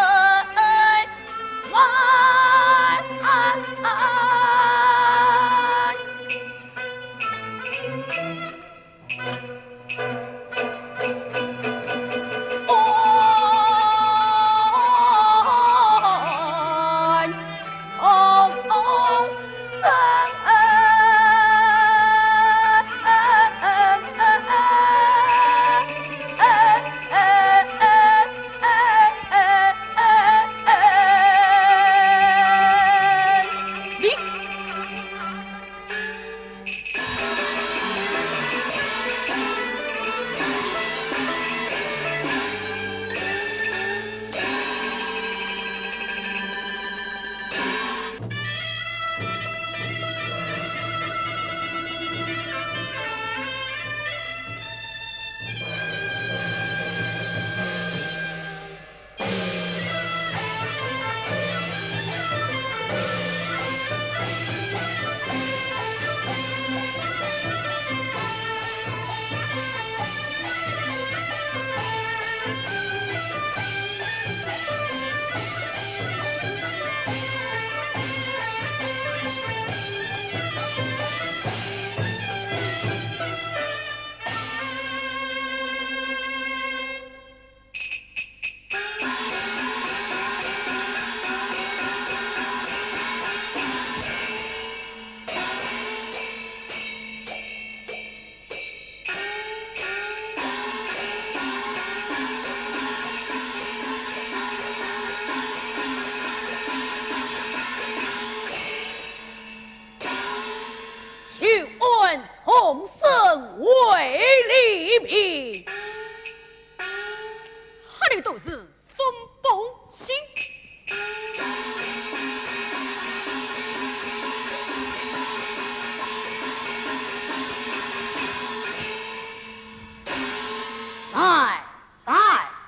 万从生为利民，哈里都是风不兴。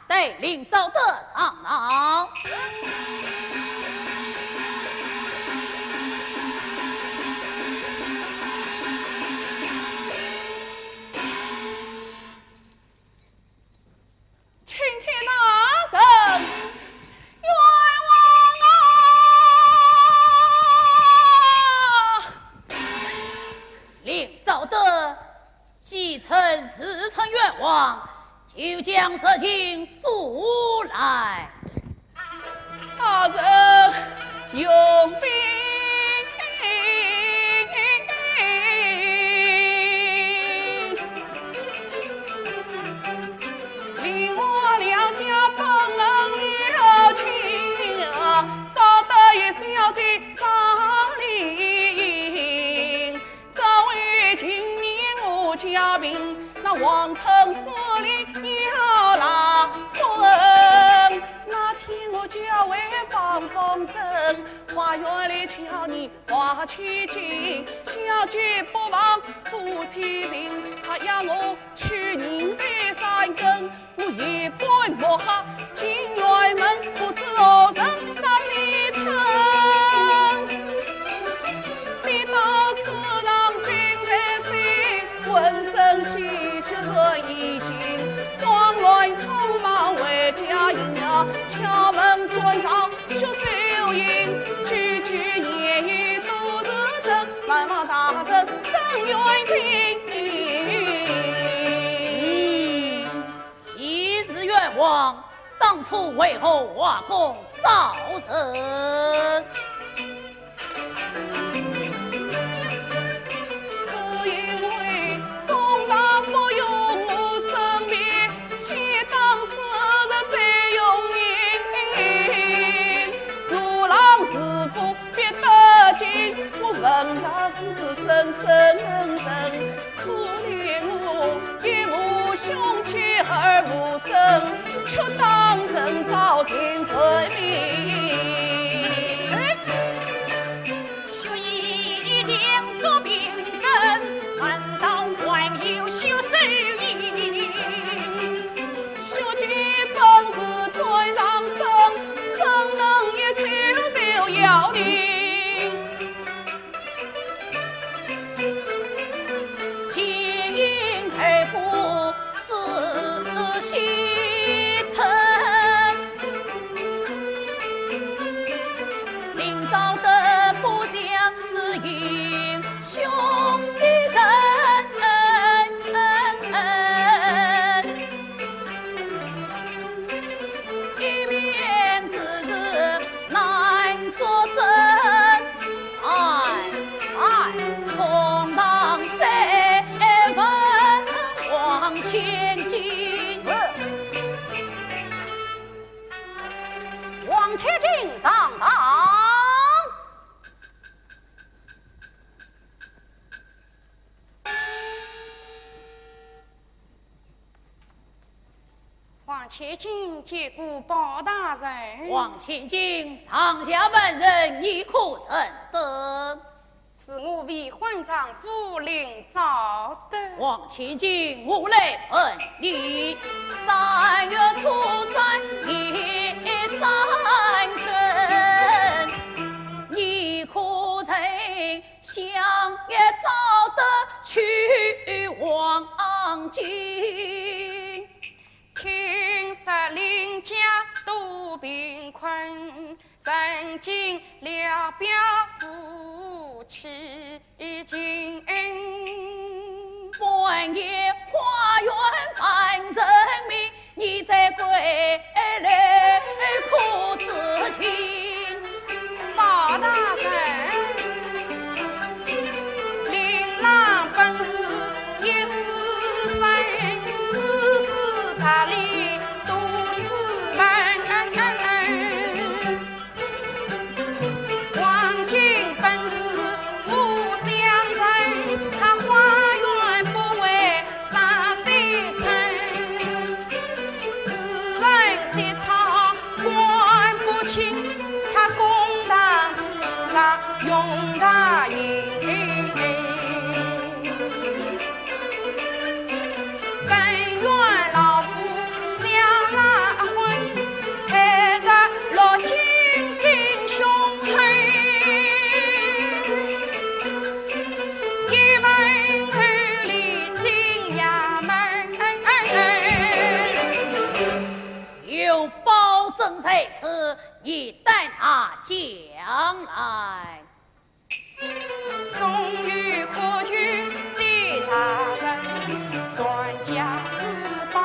带领赵德上郎。继承日程愿望，就将事情诉来。大人用兵。王城司令要拿quân，那天我家为放风筝，花园里瞧你花起劲，小姐不忘夫妻病，他要我去宁北三更，我一本摸下进院门，不知何人那里疼，你把四郎心在心，浑身心。这已经慌乱匆忙为家营啊，敲门尊上就秀英，句句言语都是真，满望大人真愿听。昔日冤枉，当初为何瓦工造成？问他是真真真，可怜我一无凶器而无证，却当真遭天罪名。学已经做病人，难道还有羞耻意？学姐本是最上生，怎能一口就要你？千金接过包大人，王千金，堂下本人已可认得，是我为婚丈夫领召的。王千金，我来问你，3月初3夜三更，你可曾相约找得去王京？听说邻家都贫困，曾经了表夫妻情。半夜花园翻人命，你在归来可知情？包大人，琳琅本是一时生，只是他里都是门。王金本是无相人，他花园不为啥谁称，自问些草管不清，他公堂之上用他银。在此一旦他将来，送与国君谢大人，专家自保。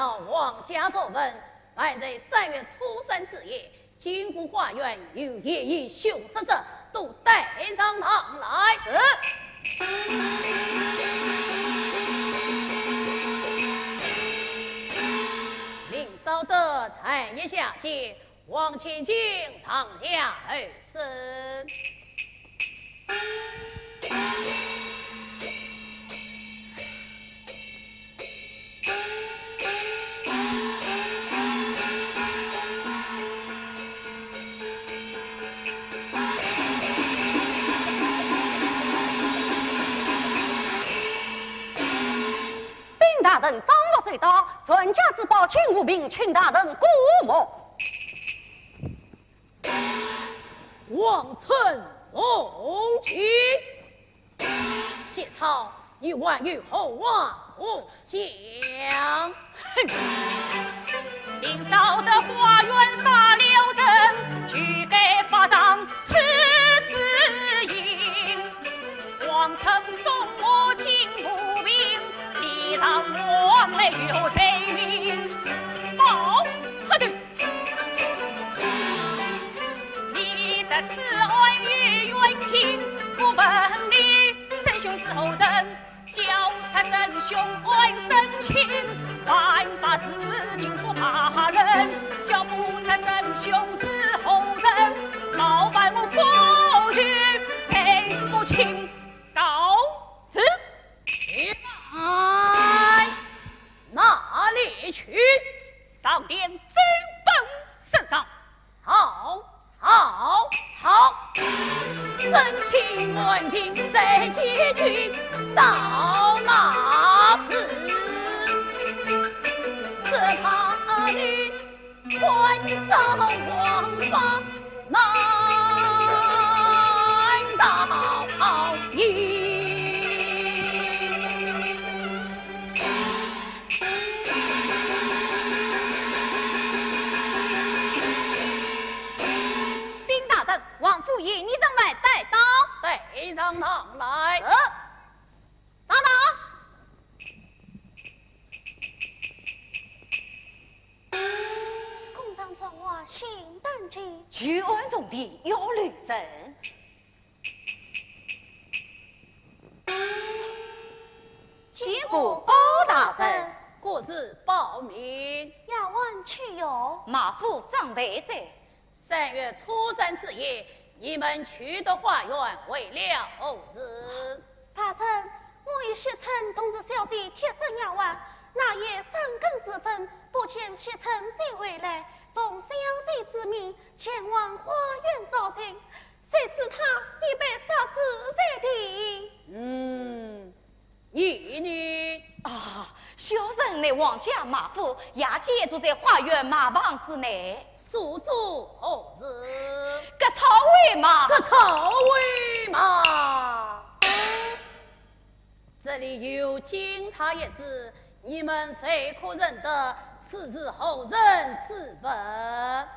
到王家奏闻，凡在3月初3之夜，经过花园有夜以凶杀者，都带上堂来。令昭德参议下谢，王千金堂下而生。大人张罗最大，传家之宝，请无名，请大人估摸。王村龙旗，谢朝以万余后王虎将。领导的花园撒了人，去给法上赐死印。王曾送我进步兵，礼让王来有罪名。报何对？你的慈爱与冤情，不问你真凶是后人，教他真凶爱生情，万把自尽所怕人，叫不才真凶是后人，冒犯我过去赔不清，告辞。哎，哪里去？上殿追本圣上。好，好，好！真情万金在结局，到那时，这他的关照王法难道赢？王府尹，你怎么带刀？带上堂来。上堂。公当传话，心胆急，举案中的有律神。结果包大人，故事报名。要问去有？马府长辈在。3月初3之夜，你们去的花园为了何事？大人，我与西城同是小弟贴身要问，那夜3更时分，不见西城再回来，奉小弟之命前往花园找寻，谁知他已被杀死在地。你呢？啊，小人乃王家马夫，夜间住在花园马房之内。宿主何事？个草尾马，个草尾马。这里有警察一字，你们谁可认得？此是后人之本。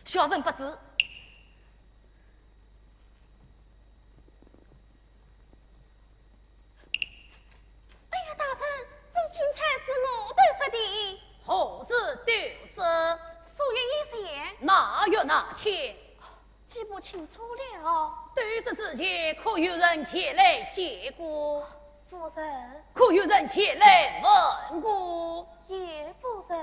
小人不知。哎呀，大人，这金钗是我丢失的。何时丢失？数月以前。哪月哪天？记不清楚了。丢失之前，可有人前来接过？夫人。可有人前来问过？叶夫人。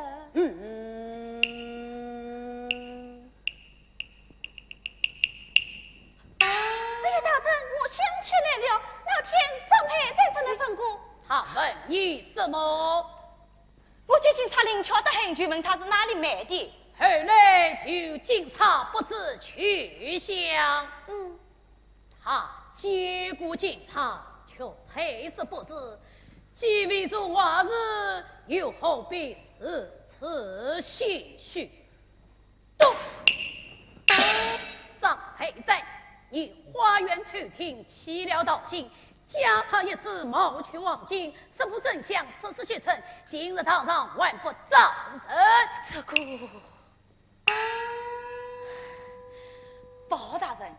哎呀，大人，我想起来了，那天张佩在这里问过。他问你什么？我见警察灵巧的很，就问他是哪里买的。后来就警察不知去向。他接过警察，却退是不知，既为中话事，又何必如此心虚？动！张佩在以花园偷听弃了道行，家常一次谋取王金，实不真相，实是虚称。今日堂上万不招审。这个包大人，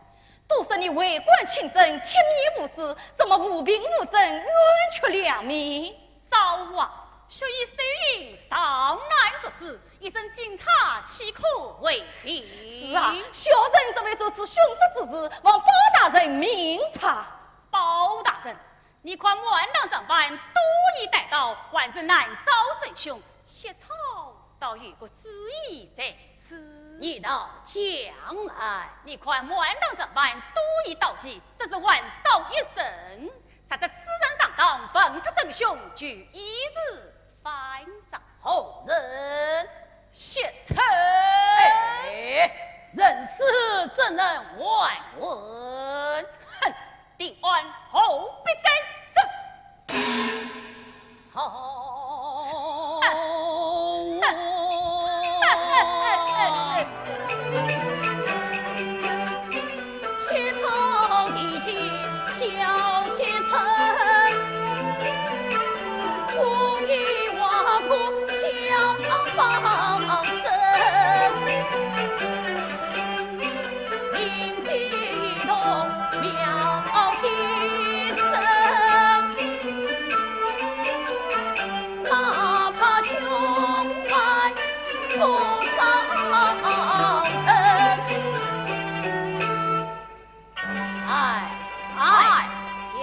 都是你为官清正，铁面无私，怎么无凭无证，冤屈良民？早啊，学以谁领上难作主，一身警察岂可为敌？是啊，小人这位做此凶杀之事，望包大人明察。包大人，你看万党上班多疑带刀，万人难招真凶，写草倒有个主意在此。你倒将来，你看万党上班多疑道计，这是万少一生。他这私人上当，奉出真凶，据一日反掌后人写成。哎，人死怎能外闻？哼，定案后必真审。好。血草一起小学成，空一瓦苦小方生，灵机一动妙计生，哪怕胸怀不造成。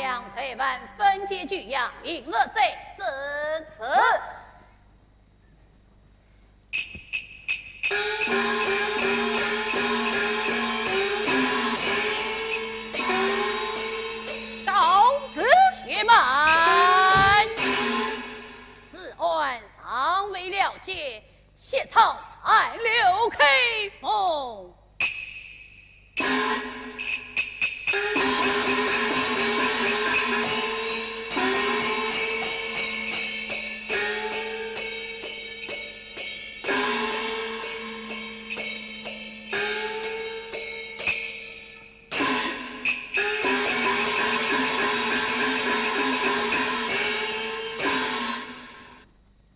将翠们分解举样，明日再审。到此且慢，此案尚未了结，谢草才留开封。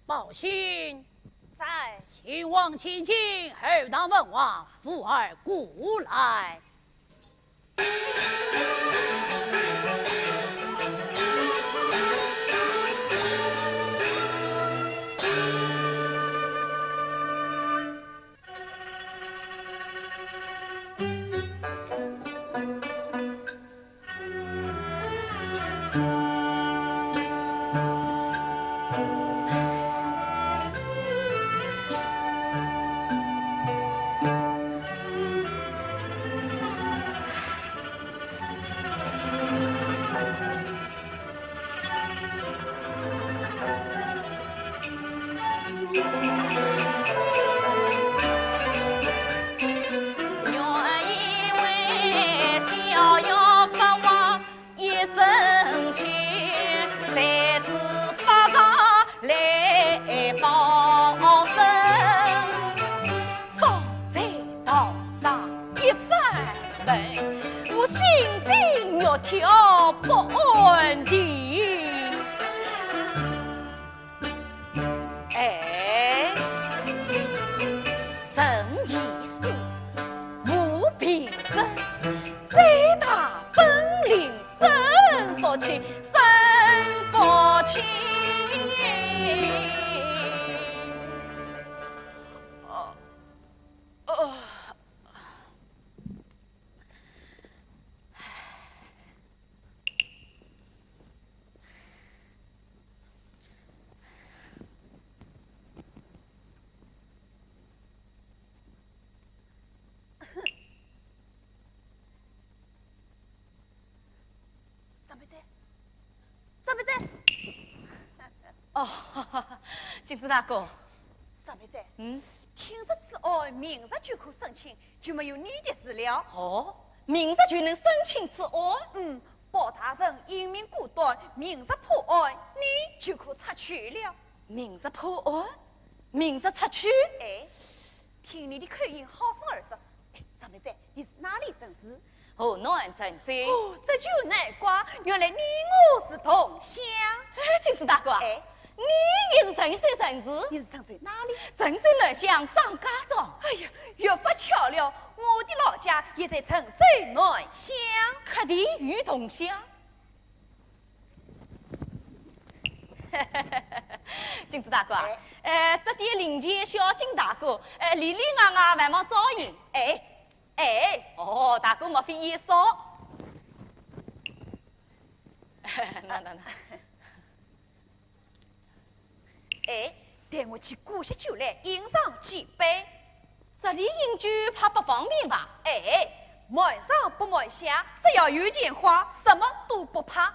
报信在，秦王请进，二当文王父儿故来。条不安定。哎，生意事无凭证，最大本领生不起，生不起。张妹仔，哦，金子大哥，张妹仔，听说此案明日就可申请，就没有你的事了。哦，明日就能申请此案？包大人英明果断，明日破案，你就可出去了。明日破案，明日出去？哎，听你的口音好生耳熟。张妹仔，你是哪里人士？河南郑州。哦，这就难怪，原来你我是同乡。金子大哥，哎，你也是郑州人士？你是郑州哪里？郑州南乡张家庄。哎呀，越发巧了，我的老家也在城州南乡，客地与同乡。金子大哥啊，这点零钱小金大哥，里里外外还望照应。哦，大哥莫非也少？那。带我去古稀酒来饮上几杯。这里饮酒怕不方便吧？满上不满下，只要有钱花，什么都不怕。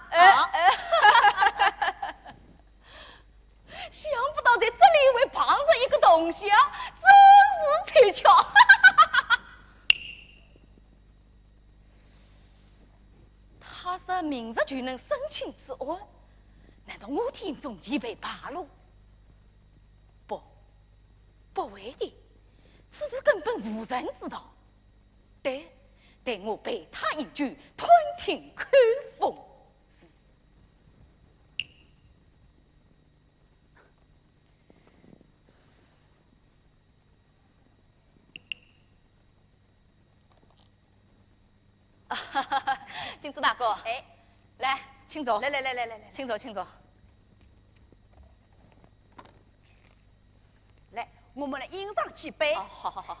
想不到在这里会碰着一个同乡，真是凑巧。他说明日就能申请此案，难道我听中已被扒露？不会的，此事根本无人知道。待我陪他饮酒，吞听看风。金子大哥，来，请坐。来，请坐，请坐。来，我们来饮上几杯。好。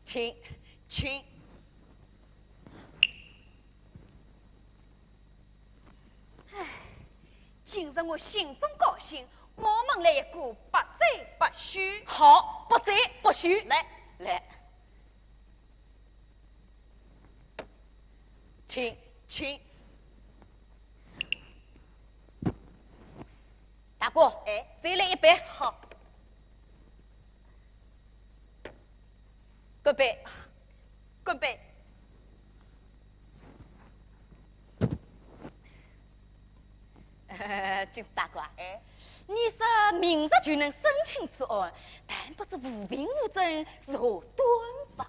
请。今日我心中高兴，我们来一个不醉不许。好，不醉不许。来。请。大哥，再来一杯。好。干杯！金子大哥啊，你说明日就能申请此案，但不知无凭无证，是何端法？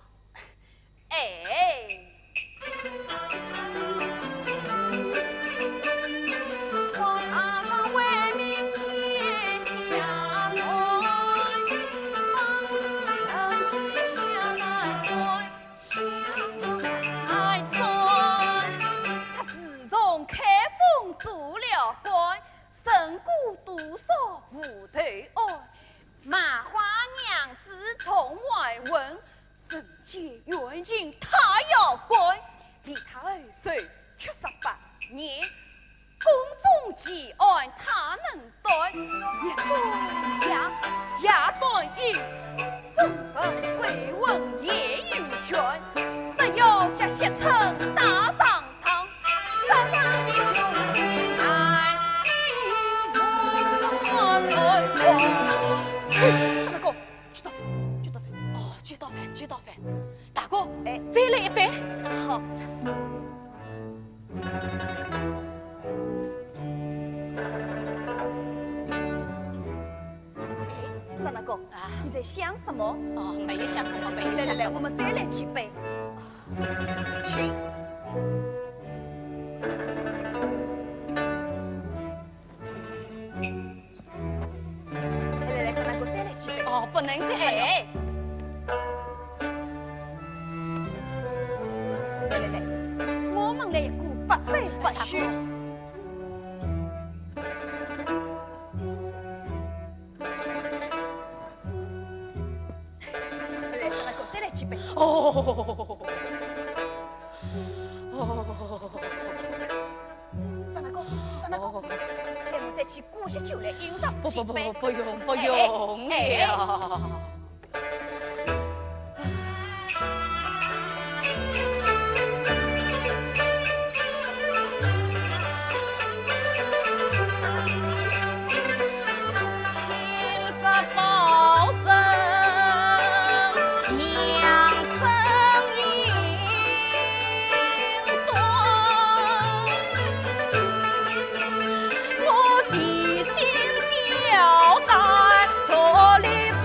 远近他要管，比他2岁却18年，宫中奇案他能断，一断也断一，身份贵文也有权，只要将写成打上堂，三大的兄难举到饭，大哥，再来一杯。好。大哥啊，你在想什么？没有想什么，没有想什么。来，我们再来几杯。请。来，大哥再来几杯。不能再。来，我们来一个不醉不许。来，大哥再来几杯。张大哥，带我再去古稀酒来饮上几杯。不用了。我的心表达错里不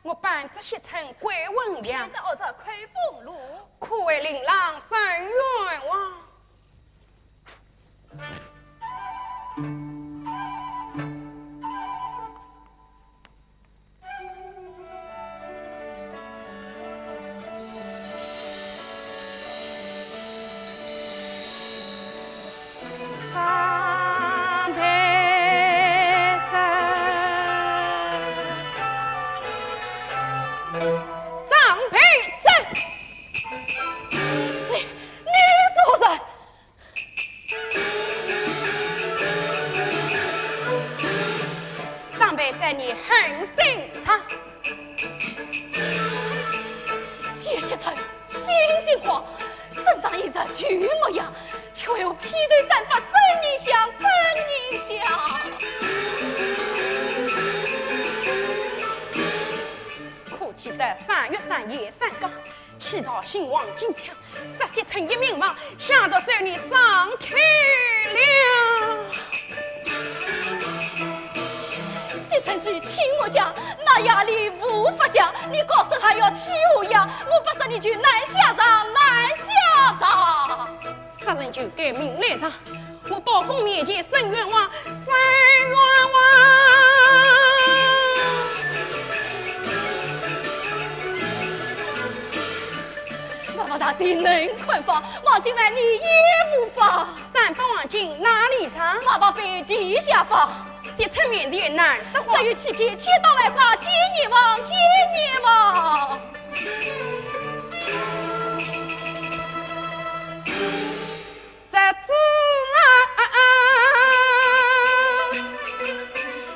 我伴这些臣归文良，偏得我这亏俸禄，苦为令郎甚冤枉。在你狠心肠，谢谢臣，心惊慌，身上一阵巨模样，却有披头散发，真你想，真你想。可记得3月3夜3更，祈祷兴亡金枪，杀谢臣一命亡，想到受你上天了。谢承基，听我讲，那压力无法想，你高声还要欺我呀！我不杀你就难下场，难下场。杀人就该明来场，我包公面前伸冤枉，伸冤枉。妈妈大人能宽放，王金来你也无法。3分王金哪里藏？妈妈被地下放。谢承面前难说话，至于欺骗，千刀万剐，见你亡，见你亡。这子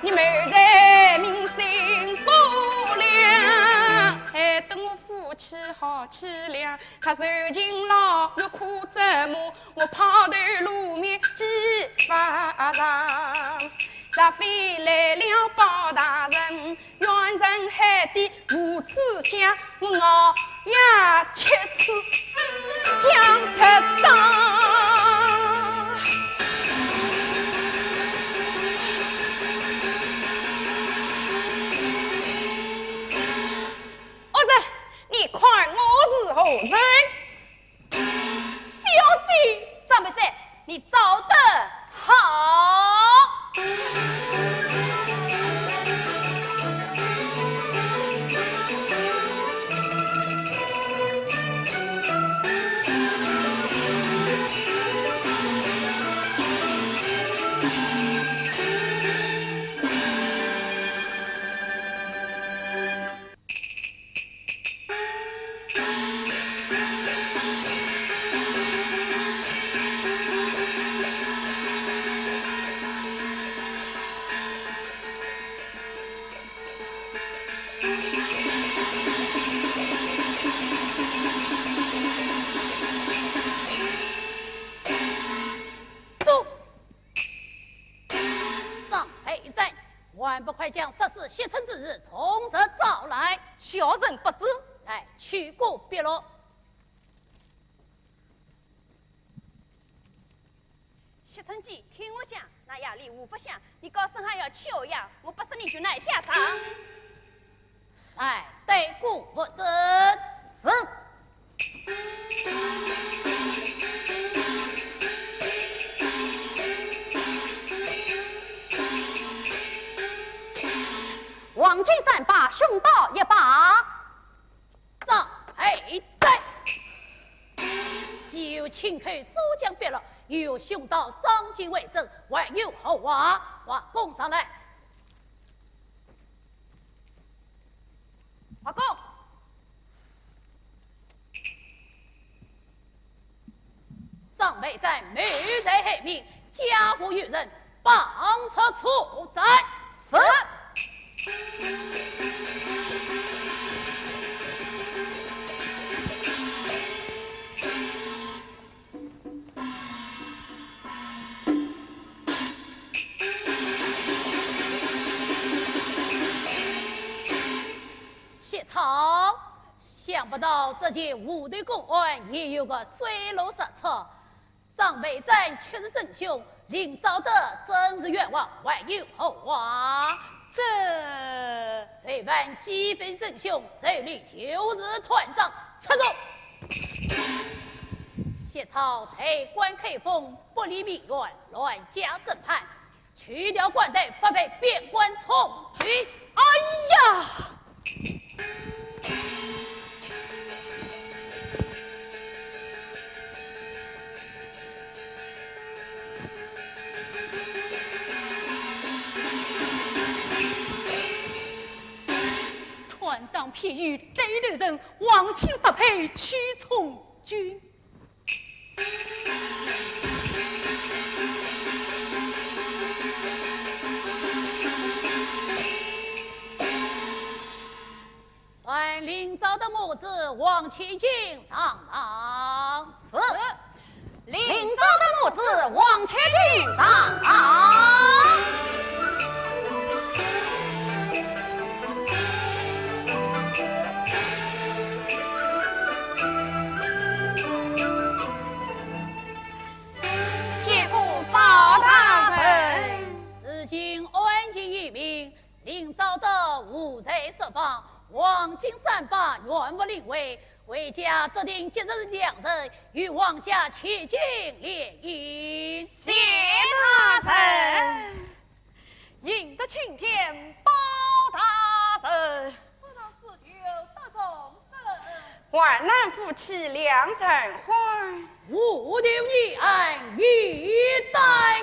你没在民心不良，还等我夫妻好凄凉。他受尽牢狱苦折磨，我抛头露面几发长。若非来了包大人，远征海底无子家，我熬夜7次将出当。儿子，你看我是何人？小姐，张美在，你找得好。还不快将杀死谢承之日从实招来？小人不知。来，取过笔录。谢承基，听我讲，那压力我不想，你高声还要欺我呀，我不杀你就难下场。哎，对顾不真是。王金山把凶刀一把，张佩在，既有秦口苏江别了，又有凶刀张金为证，还有后话，话供上来。华公，张佩在没在黑命，家无有人，帮车处在。是。谢超，想不到这件武队公案也有个水落石出。张美赞确是真凶，林昭德真是冤枉，还有后话。这般鸡飞神雄，谁立就是团长。插手！谢朝推官开封，不理民怨，乱加审判，去掉官队，发配边关从军。哎呀！团长批语对的人，王亲发配去从军。传领召的母子王启进上堂。是。领召的母子王启进上堂。领召的无罪设防，王金三把原不领位，为家责定今日两人与王家齐进联姻。谢大人，赢得青天包大人，不到4酒得终身，万难夫妻两成欢，无留你安一担